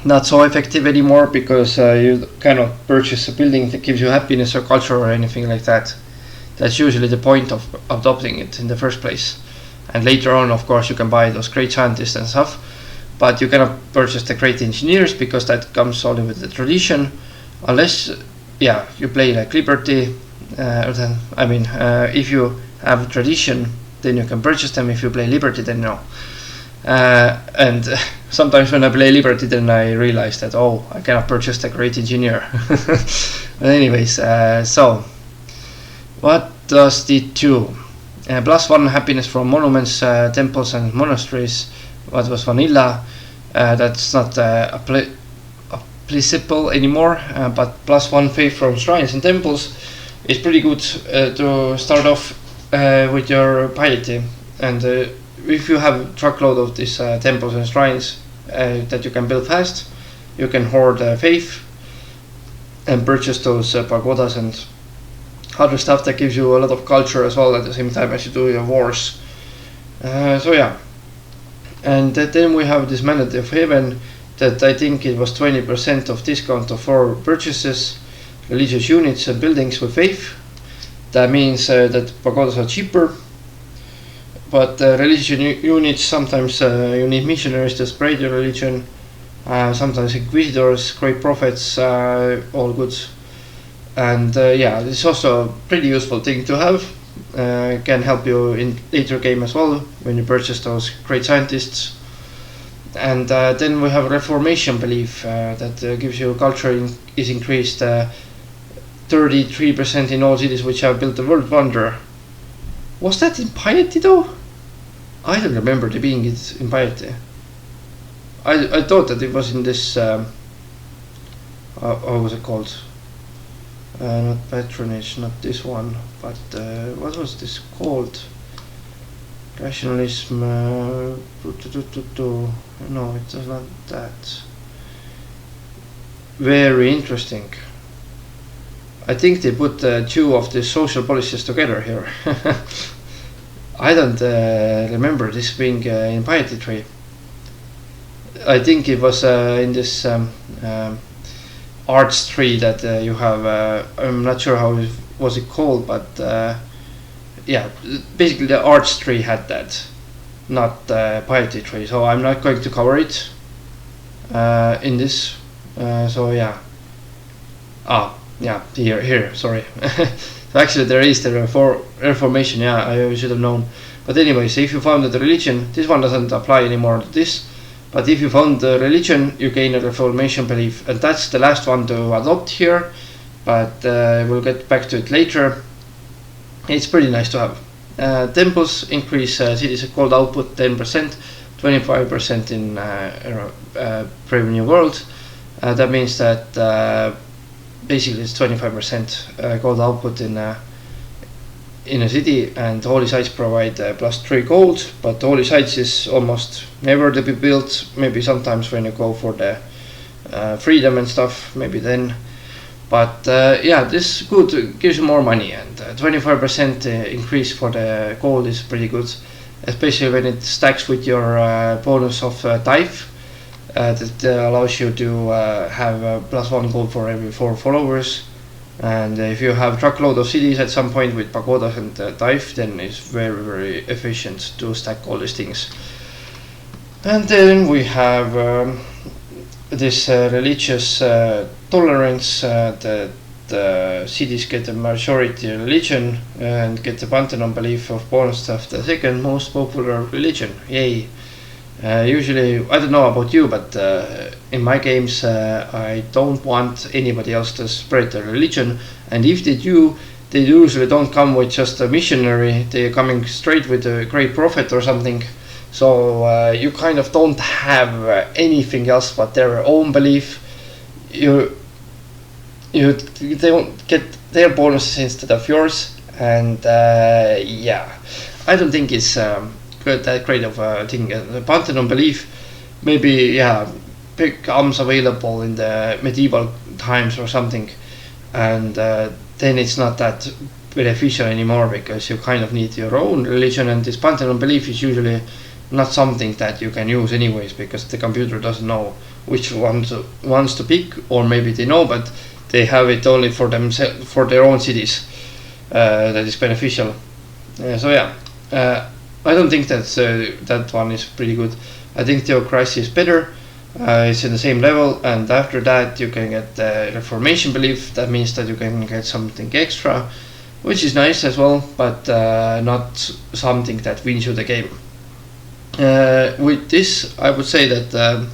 not so effective anymore, because you cannot purchase a building that gives you happiness or culture or anything like that. That's usually the point of adopting it in the first place. And later on, of course, you can buy those great scientists and stuff, but you cannot purchase the great engineers, because that comes only with the tradition, unless, yeah, you play like Liberty. If you have tradition, then you can purchase them. If you play Liberty, then no. And sometimes when I play Liberty, then I realize that, oh, I cannot purchase the great engineer. But anyways, so what does it do? +1 happiness from monuments, temples and monasteries. What was vanilla? That's not applicable anymore, but +1 faith from shrines and temples is pretty good to start off with your piety. And if you have a truckload of these temples and shrines that you can build fast, you can hoard faith and purchase those pagodas and other stuff that gives you a lot of culture as well at the same time as you do your wars. So yeah, and then we have this Mandate of Heaven, that I think it was 20% of discount of 4 purchases, religious units and buildings with faith. That means that pagodas are cheaper, but religious units, sometimes you need missionaries to spread your religion, sometimes inquisitors, great prophets, all good. And yeah, it's also a pretty useful thing to have. Can help you in later game as well when you purchase those great scientists. And then we have Reformation belief that gives you culture is increased 33% in all cities which have built the world wonder. Was that in piety though? I don't remember there being it in piety. I thought that it was in this what was it called? Not patronage, not this one, but what was this called? Rationalism. No, it was not that. Very interesting. I think they put 2 of the social policies together here. I don't remember this being in piety tree. I think it was in this arts tree that you have. I'm not sure how was it called, but yeah, basically the arts tree had that, not the piety tree. So I'm not going to cover it in this. So yeah. Yeah, here. Sorry. So actually, there is the Reformation. Yeah, I should have known. But anyways, if you found the religion, this one doesn't apply anymore to this. But if you found the religion, you gain a Reformation belief, and that's the last one to adopt here. But we'll get back to it later. It's pretty nice to have. Temples increase cities gold output 10%, 25% in Brave New World. That means that basically it's 25% gold output in a city, and holy sites provide +3 gold, but holy sites is almost never to be built. Maybe sometimes when you go for the freedom and stuff, maybe then. But yeah, this good gives you more money, and 25% increase for the gold is pretty good, especially when it stacks with your bonus of dive. That allows you to have +1 gold for every 4 followers. And if you have truckload of cities at some point with pagodas and dive, then it's very efficient to stack all these things. And then we have this religious tolerance that the cities get a majority religion and get the pantheon belief of bonus of the second most popular religion. Yay! Usually, I don't know about you, but in my games, I don't want anybody else to spread their religion. And if they do, they usually don't come with just a missionary. They're coming straight with a great prophet or something. So you kind of don't have anything else but their own belief. They don't get their bonuses instead of yours, and yeah, I don't think it's that great of a thing. The Pantheon belief, maybe yeah, becomes available in the medieval times or something, and then it's not that beneficial anymore because you kind of need your own religion, and this Pantheon belief is usually not something that you can use anyways because the computer doesn't know which ones to pick, or maybe they know but they have it only for themselves, for their own cities. That is beneficial. So yeah, I don't think that one is pretty good. I think theocracy is better. It's in the same level, and after that you can get the Reformation belief. That means that you can get something extra, which is nice as well, but not something that wins you the game. With this, I would say that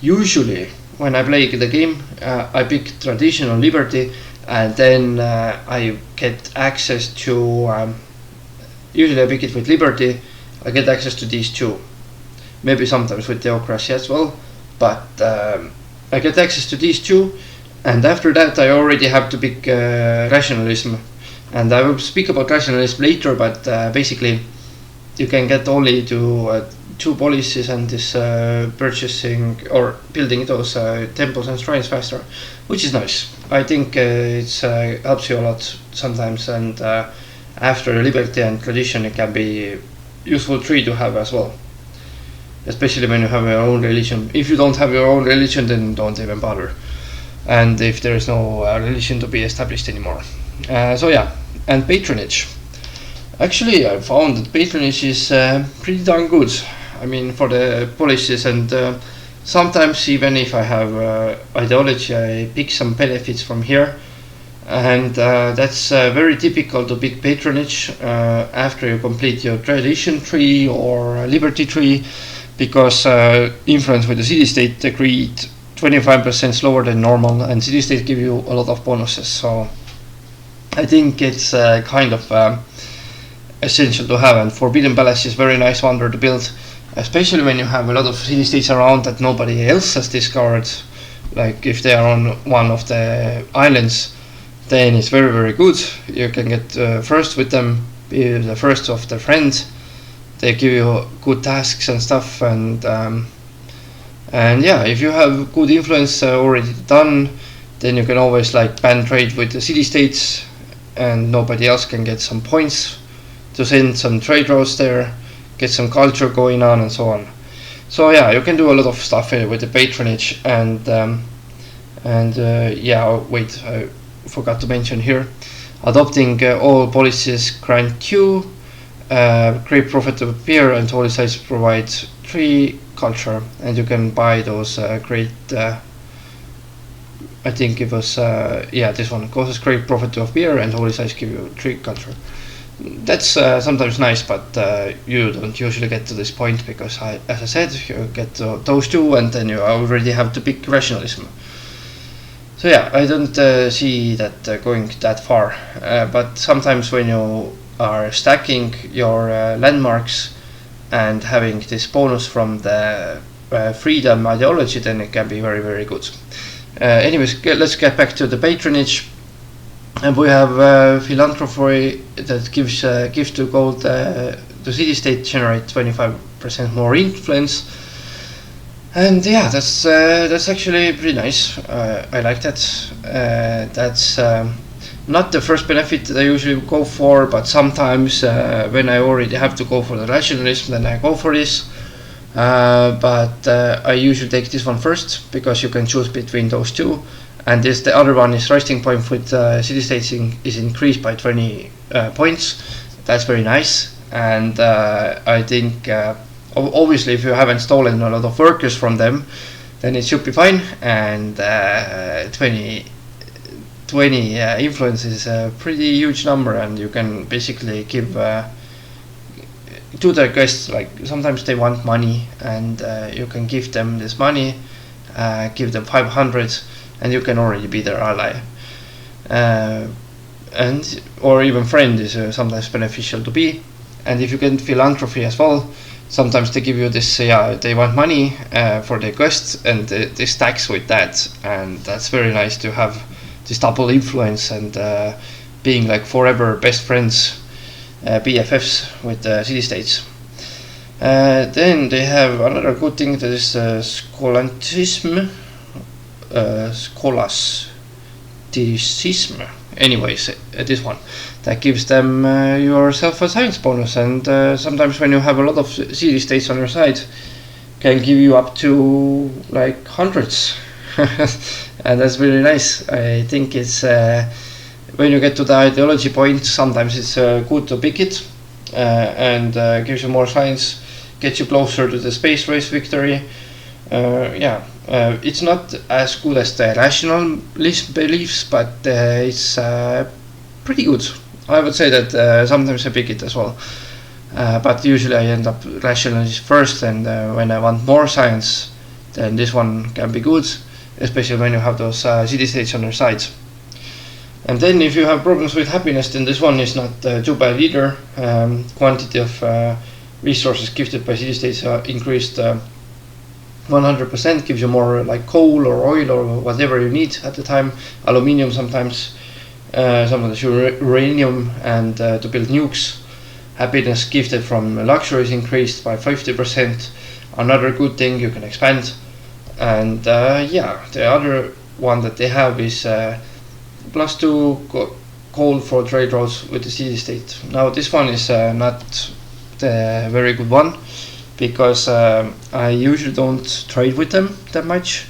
usually when I play the game, I pick traditional liberty, and then I get access to. Usually I pick it with liberty. I get access to these two. Maybe sometimes with theocracy as well, but I get access to these two, and after that I already have to pick rationalism, and I will speak about rationalism later. But basically, you can get only to 2 policies and this purchasing or building those temples and shrines faster, which is nice. I think it helps you a lot sometimes, and after liberty and tradition, it can be useful tree to have as well, especially when you have your own religion. If you don't have your own religion, then don't even bother, and if there is no religion to be established anymore. So yeah, and patronage. Actually, I found that patronage is pretty darn good. I mean, for the policies, and sometimes even if I have ideology, I pick some benefits from here, and that's very typical to pick patronage after you complete your tradition tree or liberty tree, because influence with the city-state agreed 25% slower than normal, and city-state give you a lot of bonuses. So I think it's kind of essential to have, and Forbidden Palace is very nice wonder to build, especially when you have a lot of city-states around that nobody else has discovered. Like if they are on one of the islands, then it's very good. You can get first with them, be the first of their friends. They give you good tasks and stuff, and yeah, if you have good influence already done, then you can always like ban trade with the city-states, and nobody else can get some points to send some trade routes there, get some culture going on, and so on. So yeah, you can do a lot of stuff with the patronage, and yeah, wait, I forgot to mention here, adopting all policies grant you great profit to appear, and holy sites provide 3 culture, and you can buy those great I think it was yeah, this one causes great profit to appear, and holy sites give you 3 culture. That's sometimes nice, but you don't usually get to this point because, as I said, you get those 2, and then you already have to pick rationalism. So yeah, I don't see that going that far, but sometimes when you are stacking your landmarks and having this bonus from the freedom ideology, then it can be very good. Anyways, let's get back to the patronage. And we have philanthropy that gives to gold the city-state generate 25% more influence. And yeah, that's actually pretty nice. I like that. That's not the first benefit that I usually go for, but sometimes when I already have to go for the rationalism, then I go for this. But I usually take this one first because you can choose between those two. And this the other one is resting point with city states is increased by 20 points. That's very nice, and I think obviously if you haven't stolen a lot of workers from them, then it should be fine. And 20 influence is a pretty huge number, and you can basically give to their guests, like sometimes they want money, and you can give them this money, give them 500, and you can already be their ally. And or even friend is sometimes beneficial to be. And if you can philanthropy as well, sometimes they give you this, they want money for their quests, and they stacks with that, and that's very nice to have this double influence and being like forever best friends, BFFs with the city states. Then they have another good thing, that is scholasticism, scholasticism. Anyways, this one that gives them yourself a science bonus, and sometimes when you have a lot of city states on your side, can give you up to like hundreds, and that's really nice. I think it's when you get to the ideology point, sometimes it's good to pick it, and gives you more science, gets you closer to the space race victory. It's not as good as the rationalist beliefs, but it's pretty good. I would say that sometimes I pick it as well, but usually I end up rationalist first, and when I want more science, then this one can be good, especially when you have those city states on your side. And then if you have problems with happiness, then this one is not too bad either. Quantity of resources gifted by city states increased 100%, gives you more like coal or oil or whatever you need at the time, aluminium sometimes, sometimes uranium, and to build nukes. Happiness gifted from luxury is increased by 50%. Another good thing, you can expand. And the other one that they have is +2 coal for trade routes with the city state. Now this one is not the very good one, because I usually don't trade with them that much,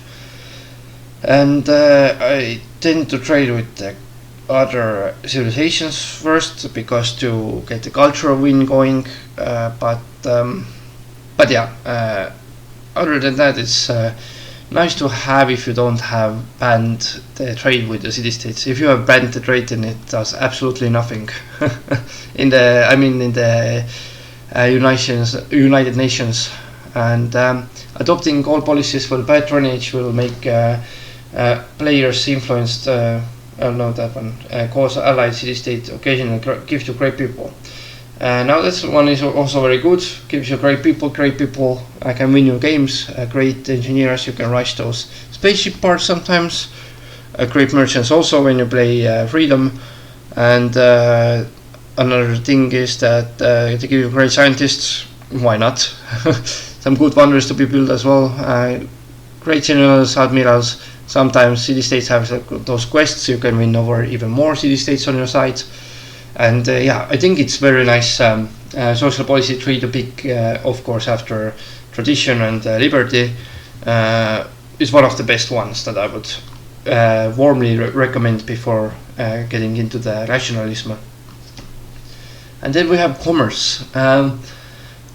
and I tend to trade with the other civilizations first, because to get the cultural win going. But other than that, it's nice to have if you don't have banned the trade with the city states. If you have banned the trade, then it does absolutely nothing. in the United Nations, and adopting all policies for the patronage will make players influenced. No, that one. Cause allied city-state occasionally give to great people. Now this one is also very good. Gives you great people. Great people can win your games. Great engineers, you can rush those spaceship parts sometimes. Great merchants also when you play Freedom. And another thing is that to give you great scientists. Why not? Some good wonders to be built as well. Great generals, admirals. Sometimes city-states have those quests. You can win over even more city-states on your side. And I think it's very nice social policy tree to pick, of course, after tradition and liberty. Is one of the best ones that I would warmly recommend before getting into the rationalism. And then we have commerce.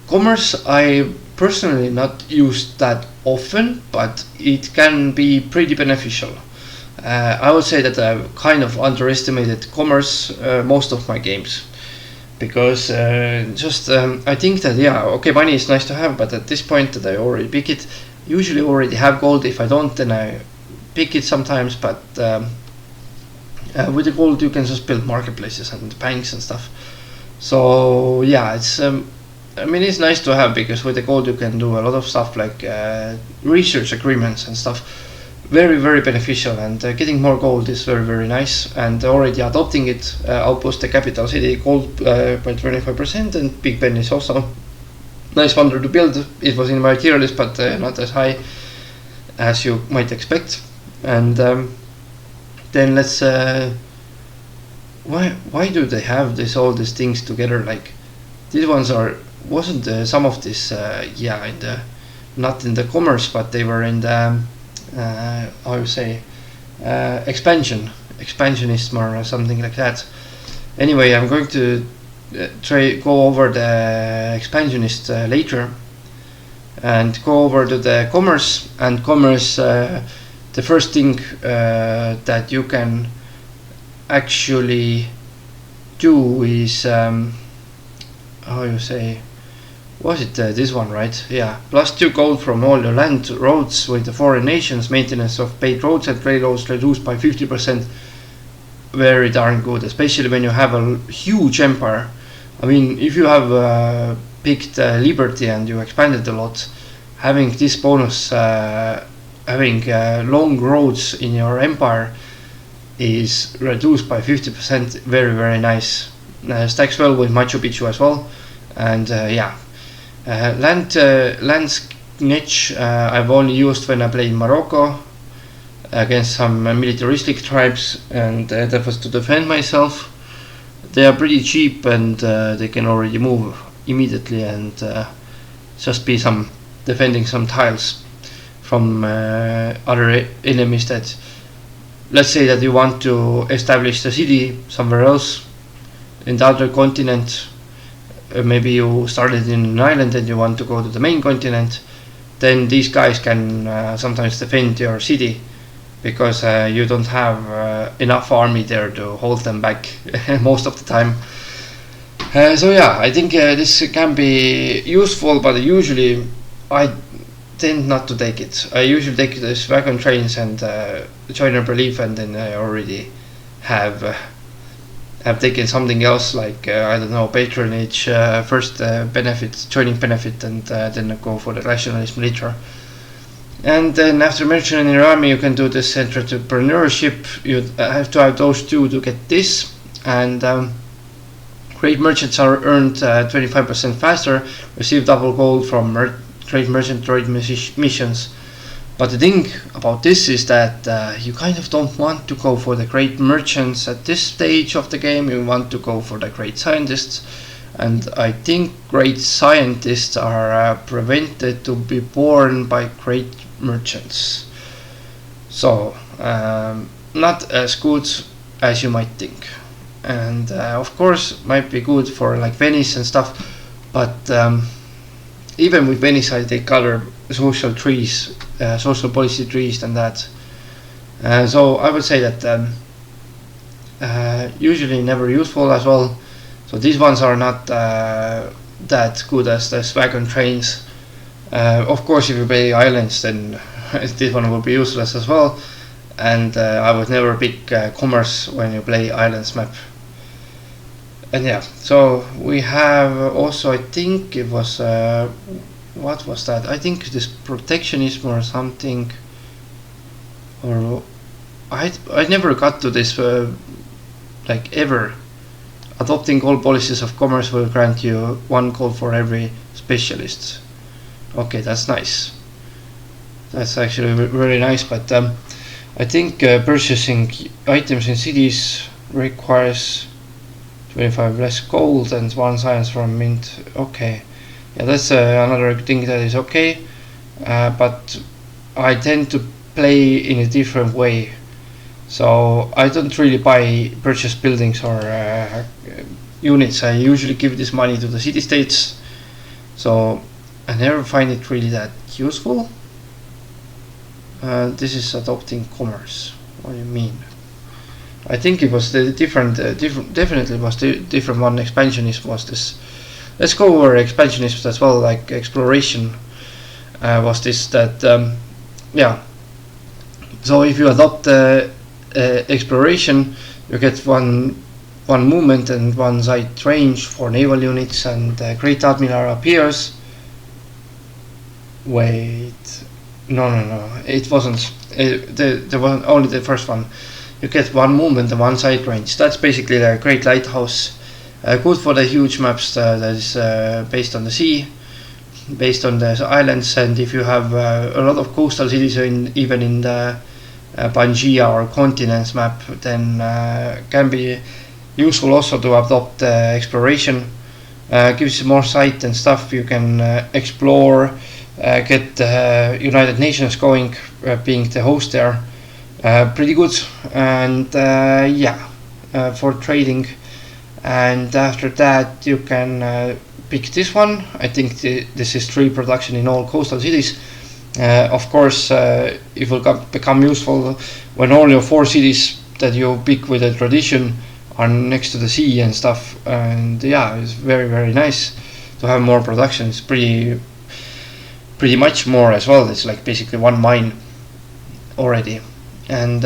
Commerce I personally not used that often, but it can be pretty beneficial. I would say that I've kind of underestimated commerce most of my games, because I think that money is nice to have, but at this point that I already pick it, usually already have gold. If I don't, then I pick it sometimes, but with the gold you can just build marketplaces and banks and stuff. So it's nice to have, because with the gold you can do a lot of stuff like research agreements and stuff. Very, very beneficial, and getting more gold is very, very nice. And already adopting it, outpost the capital city gold by 25%, and Big Ben is also Nice wonder to build. It was in my tier list, but not as high as you might expect. And then let's why do they have all these things together? Like these ones wasn't some of this in the not in the commerce, but they were in the how you say expansionism or something like that. Anyway, I'm going to go over the expansionist later, and go over to the commerce. And commerce, the first thing that you can actually do is how you say, was it this one, right? Yeah, +2 gold from all your land roads with the foreign nations. Maintenance of paid roads and trade roads reduced by 50%. Very darn good, especially when you have a huge empire. I mean, if you have picked Liberty and you expanded a lot, having this bonus, having long roads in your empire is reduced by 50%. Very, very nice. Stacks well with Machu Picchu as well. And land niche I've only used when I played Morocco against some militaristic tribes, and that was to defend myself. They are pretty cheap, and they can already move immediately, and just be some defending some tiles from other enemies. That, let's say that you want to establish the city somewhere else in the other continent. Maybe you started in an island and you want to go to the main continent, then these guys can sometimes defend your city, because you don't have enough army there to hold them back most of the time. So yeah, I think this can be useful, but usually I tend not to take it. I usually take this wagon trains and joiner belief, and then I already have taken something else, like I don't know, patronage, first benefit, joining benefit, and then I go for the rationalism later. And then after mentioning in your army, you can do this entrepreneurship. You have to have those two to get this. And great merchants are earned 25% faster, receive double gold from great merchant droid missions. But the thing about this is that you kind of don't want to go for the great merchants at this stage of the game. You want to go for the great scientists. And I think great scientists are prevented to be born by great merchants. So not as good as you might think. And of course might be good for like Venice and stuff, but even with Venice I take other social trees, social policy trees than that. So I would say that usually never useful as well. So these ones are not that good as the wagon trains. Of course, if you play islands, then this one will be useless as well. And I would never pick commerce when you play islands map. And yeah, so we have also, I think it was what was that? I think this protectionism or something. Or I never got to this like ever. Adopting all policies of commerce will grant you 1 gold for every specialist. Okay, that's nice. That's actually very nice, but I think purchasing items in cities requires 25 less gold and 1 science from mint. Okay, yeah, that's another thing that is okay, but I tend to play in a different way. So I don't really purchase buildings or units. I usually give this money to the city-states. So I never find it really that useful. This is adopting commerce. What do you mean? I think it was the different. Definitely was the different one. Expansionism was this. Let's go over expansionism as well. Like exploration was this that. Yeah. So if you adopt exploration, you get one movement and 1 sight range for naval units, and Great Admiral appears. Wait, no, it wasn't. There was only the first one. You get 1 movement and 1 sight range. That's basically the Great Lighthouse. Good for the huge maps that is based on the sea. based on the islands, and if you have a lot of coastal cities even in the Pangea or continents map, then can be useful also to adopt exploration. Gives you more sight and stuff. You can explore, get United Nations going, being the host there. Pretty good, and for trading. And after that you can pick this one. I think this is tree production in all coastal cities. Of course, it will become useful when all your 4 cities that you pick with a tradition are next to the sea and stuff. And yeah, it's very, very nice to have more production. It's pretty much more as well. It's like basically 1 mine already. And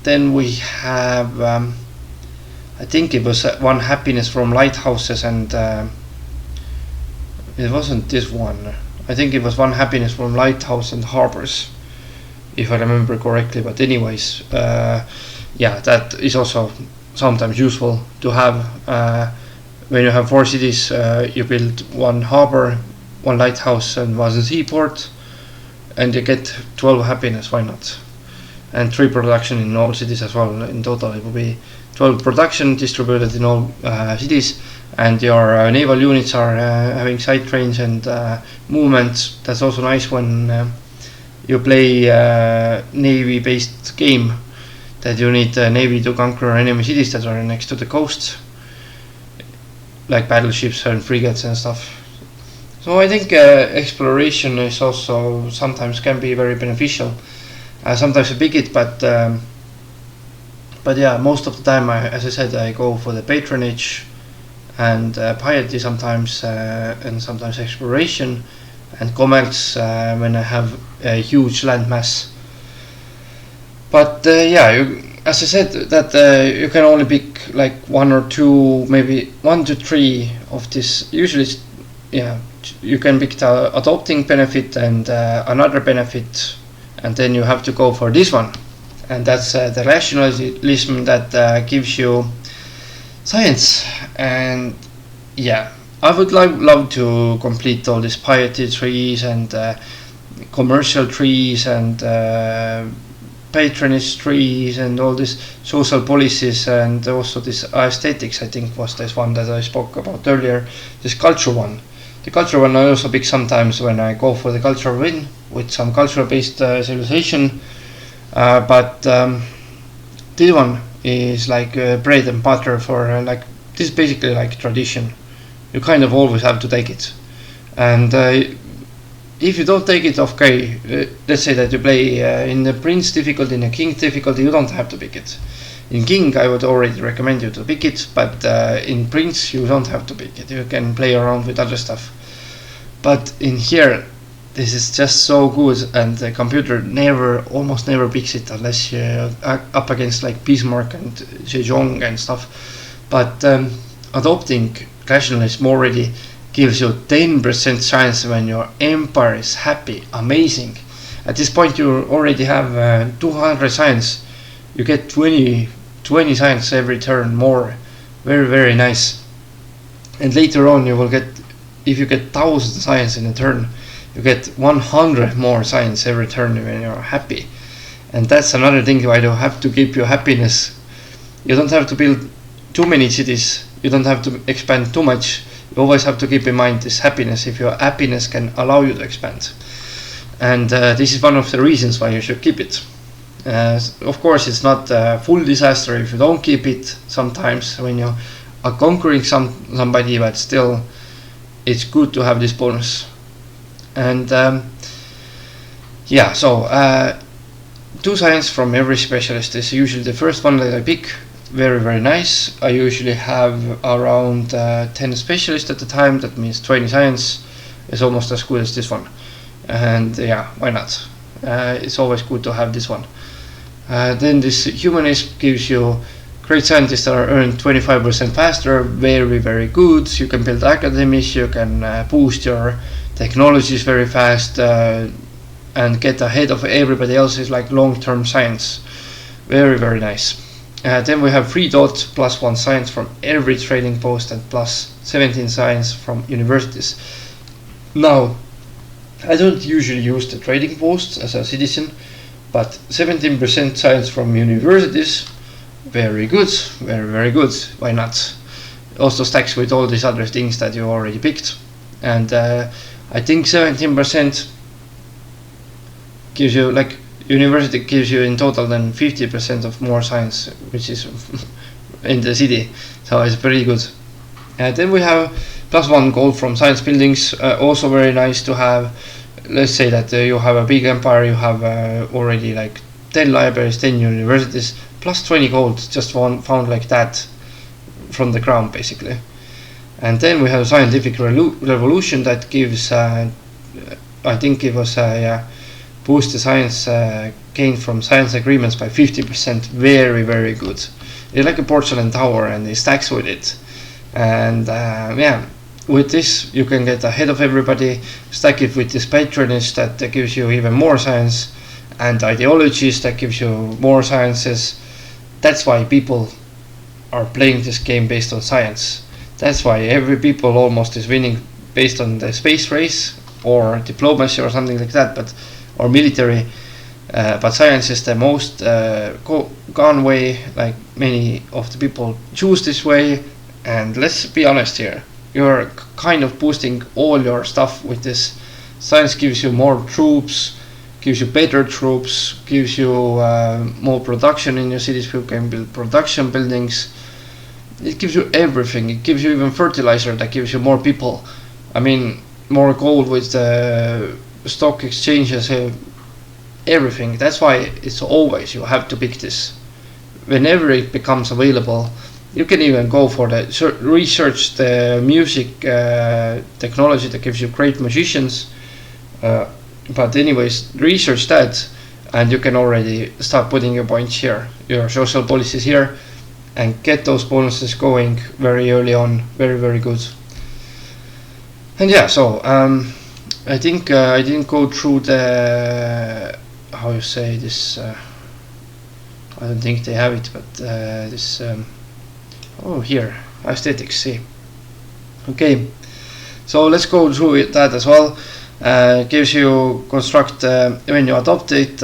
then we have I think it was 1 happiness from lighthouses, and it wasn't this one. I think it was 1 happiness from lighthouse and harbors, if I remember correctly. But anyways, that is also sometimes useful to have. When you have 4 cities, you build 1 harbor, 1 lighthouse, and 1 seaport, and you get 12 happiness. Why not? And 3 production in all cities as well. In total, it will be 12 production distributed in all cities, and your naval units are having side trains and movements. That's also nice when you play navy-based game, that you need the navy to conquer enemy cities that are next to the coast, like battleships and frigates and stuff. So I think exploration is also sometimes can be very beneficial. Sometimes a big hit, but yeah, most of the time, as I said, I go for the patronage and piety sometimes, and sometimes exploration and commerce when I have a huge land mass. But as I said, that you can only pick like 1 or 2, maybe 1 to 3 of this. Usually, you can pick the adopting benefit and another benefit, and then you have to go for this one. And that's the rationalism that gives you science. And I would love to complete all these piety trees and commercial trees and patronage trees and all these social policies, and also this aesthetics. I think was this one that I spoke about earlier, this culture one. The culture one I also pick sometimes when I go for the cultural win with some cultural based civilization. But this one is like bread and butter for this is basically like tradition. You kind of always have to take it, and if you don't take it, okay, let's say that you play in the prince difficulty, in the king difficulty, you don't have to pick it. In king I would already recommend you to pick it, but in prince you don't have to pick it. You can play around with other stuff. But in here, this is just so good, and the computer almost never picks it unless you're up against like Bismarck and Zhejiang and stuff. But adopting rationalism already gives you 10% chance when your empire is happy. Amazing. At this point you already have 200 science. You get 20 science every turn more. Very, very nice. And later on you will get, if you get 1000 science in a turn, you get 100 more science every turn when you're happy. And that's another thing why you have to keep your happiness. You don't have to build too many cities. You don't have to expand too much. You always have to keep in mind this happiness, if your happiness can allow you to expand. And this is one of the reasons why you should keep it. Of course, it's not a full disaster if you don't keep it sometimes when you are conquering somebody, but still it's good to have this bonus. And so 2 science from every specialist is usually the first one that I pick. Very, very nice. I usually have around 10 specialists at the time. That means 20 science is almost as good as this one. And why not? It's always good to have this one. Then this humanist gives you great scientists that are earned 25% faster. Very, very good. You can build academies. You can boost your technologies very fast and get ahead of everybody else. Is like long-term science. Very, very nice. Then we have 3 dots plus 1 science from every trading post and plus 17 science from universities. Now I don't usually use the trading posts as a citizen, but 17% science from universities, very good, very good. Why not? Also stacks with all these other things that you already picked, and I think 17% gives you, like, university gives you in total then 50% of more science, which is in the city, so it's pretty good. And then we have +1 gold from science buildings, also very nice to have. Let's say that you have a big empire, you have already like 10 libraries, 10 universities, +20 gold, just found like that from the ground basically. And then we have scientific revolution that gives, I think give us boost the science gain from science agreements by 50%. Very good. It's like a porcelain tower and it stacks with it. And with this you can get ahead of everybody. Stack it with this patronage that gives you even more science, and ideologies that gives you more sciences. That's why people are playing this game based on science. That's why every people almost is winning based on the space race or diplomacy or something like that, or military. But science is the most gone way. Like, many of the people choose this way, and let's be honest here, you're kind of boosting all your stuff with this. Science gives you more troops, gives you better troops, gives you more production in your cities. You can build production buildings. It gives you everything. It gives you even fertilizer that gives you more people. I mean, more gold with the stock exchanges, everything. That's why it's always you have to pick this. Whenever it becomes available, you can even go for the research the music technology that gives you great musicians. But anyways, research that, and you can already start putting your points here, your social policies here, and get those bonuses going very early on. Very good. And yeah, so I think I didn't go through the, how you say this, I don't think they have it, but this oh, here, aesthetics, see. Okay, so let's go through that as well. Gives you construct, when you adopt it,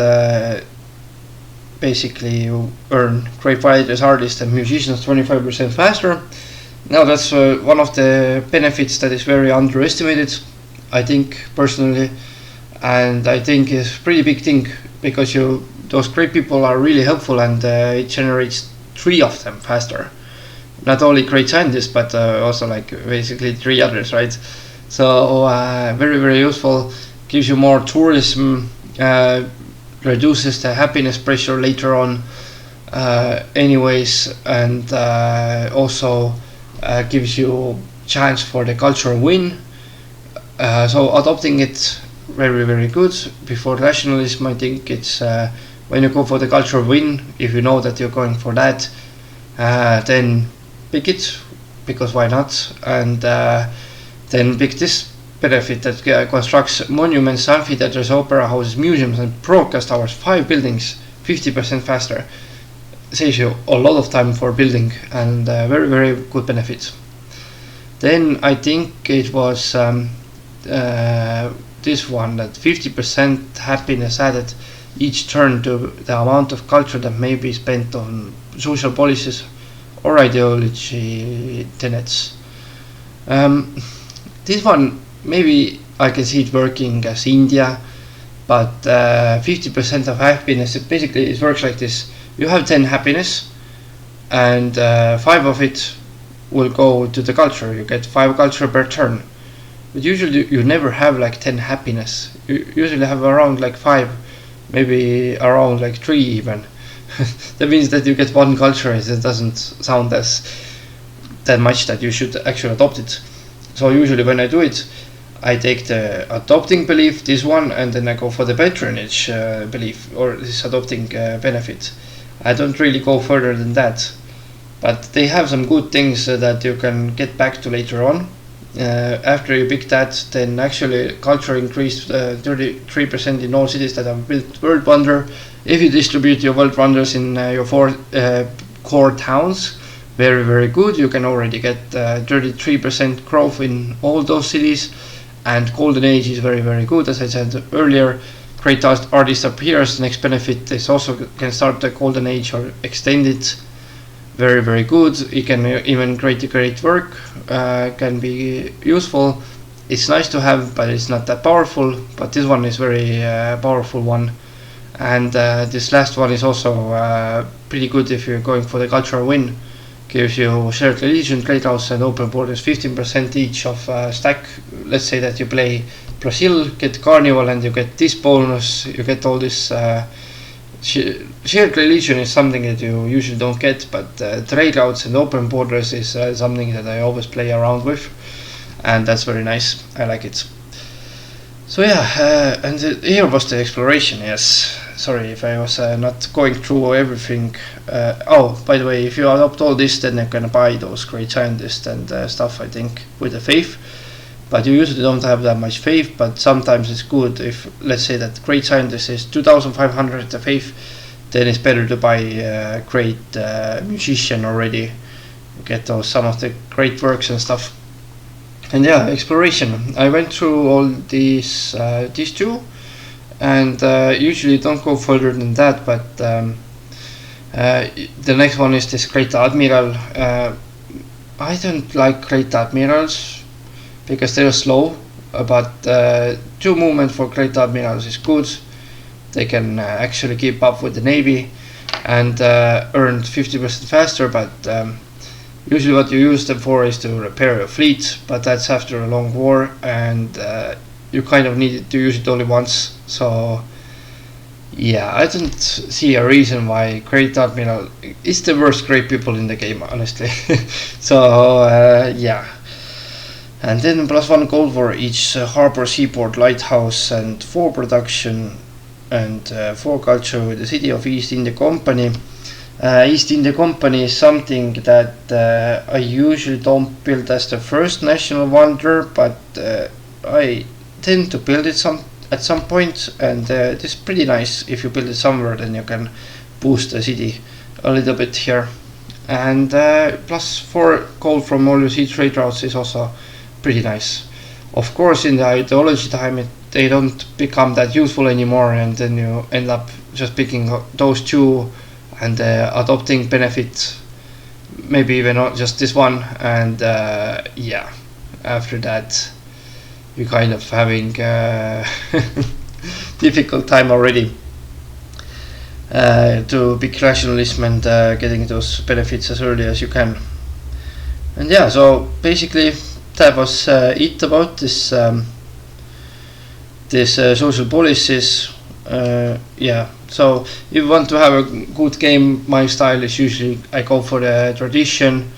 basically you earn great writers, artists and musicians 25% faster. Now that's one of the benefits that is very underestimated, I think, personally, and I think it's a pretty big thing, because those great people are really helpful, and it generates 3 of them faster. Not only great scientists, but also like basically 3 others, right? So very useful. Gives you more tourism, reduces the happiness pressure later on, anyways, and also gives you chance for the cultural win. So adopting it, very good. Before nationalism, I think it's when you go for the cultural win, if you know that you're going for that, then pick it, because why not? And then pick this benefit that constructs monuments, amphitheaters, opera houses, museums and broadcast towers, 5 buildings, 50% faster. Saves you a lot of time for building, and very good benefits. Then I think it was this one, that 50% happiness added each turn to the amount of culture that may be spent on social policies or ideology tenets. This one, maybe I can see it working as India, but 50% of happiness, basically it works like this. You have 10 happiness, and 5 of it will go to the culture. You get 5 culture per turn. But usually you never have like 10 happiness. You usually have around like 5, maybe around like 3 even. That means that you get 1 culture. It doesn't sound as that much that you should actually adopt it. So usually when I do it, I take the adopting belief, this one, and then I go for the patronage belief, or this adopting benefit. I don't really go further than that, but they have some good things that you can get back to later on. After you pick that, then actually culture increased 33% in all cities that have built World Wonder. If you distribute your World Wonders in your 4 core towns, very good. You can already get 33% growth in all those cities, and Golden Age is very, very good. As I said earlier, great artist appears. Next benefit is also can start the Golden Age or extend it. Very, very good. It can even create a great work. Can be useful. It's nice to have, but it's not that powerful. But this one is very powerful one. And this last one is also pretty good if you're going for the cultural win. Gives you shared religion, great house, and open borders 15% each of stack. Let's say that you play Brazil, get carnival, and you get this bonus. You get all this. Shared religion is something that you usually don't get, but trade routes and open borders is something that I always play around with, and that's very nice. I like it. So yeah, and here was the exploration. Yes, sorry if I was not going through everything. Oh, by the way, if you adopt all this, then you can buy those great scientists and stuff, I think, with the faith. But you usually don't have that much faith, but sometimes it's good if, let's say that great scientist is 2500 the faith, then it's better to buy a great musician already. You get those, some of the great works and stuff. And yeah, exploration. I went through all these two, and usually don't go further than that, but the next one is this great admiral. I don't like great admirals because they're slow, but two movement for great admirals is good. They can actually keep up with the navy and earn 50% faster, but usually what you use them for is to repair your fleet, but that's after a long war, and you kind of need to use it only once. So yeah, I don't see a reason why Great Admiral is the worst great people in the game, honestly. So yeah. And then +1 gold for each harbor, seaport, lighthouse, and 4 production, and 4 culture with the city of East India Company. East India Company is something that I usually don't build as the first national wonder, but I tend to build it at some point, and it's pretty nice. If you build it somewhere, then you can boost the city a little bit here. And +4 gold from all your sea trade routes is also pretty nice. Of course, in the ideology time, they don't become that useful anymore, and then you end up just picking those two and adopting benefits, maybe even not just this one, and yeah, after that you kind of having difficult time already to pick rationalism and getting those benefits as early as you can. And yeah, so basically that was it about this social policies. Yeah, so if you want to have a good game, my style is usually I go for the tradition,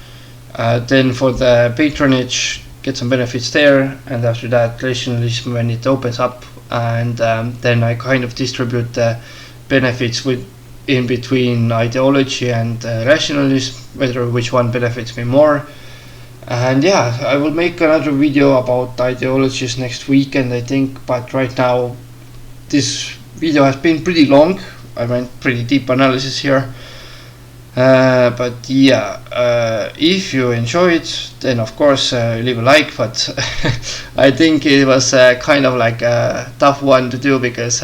then for the patronage, get some benefits there, and after that rationalism when it opens up, and then I kind of distribute the benefits in between ideology and rationalism, whether which one benefits me more. And yeah, I will make another video about ideologies next weekend, I think, but right now this video has been pretty long. I went pretty deep analysis here, but yeah, if you enjoy it, then of course leave a like, but I think it was kind of like a tough one to do, because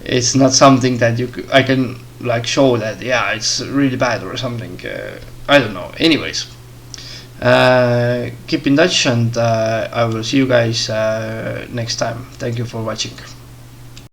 it's not something that I can like show that yeah it's really bad or something. I don't know. Anyways, keep in touch, and I will see you guys next time. Thank you for watching.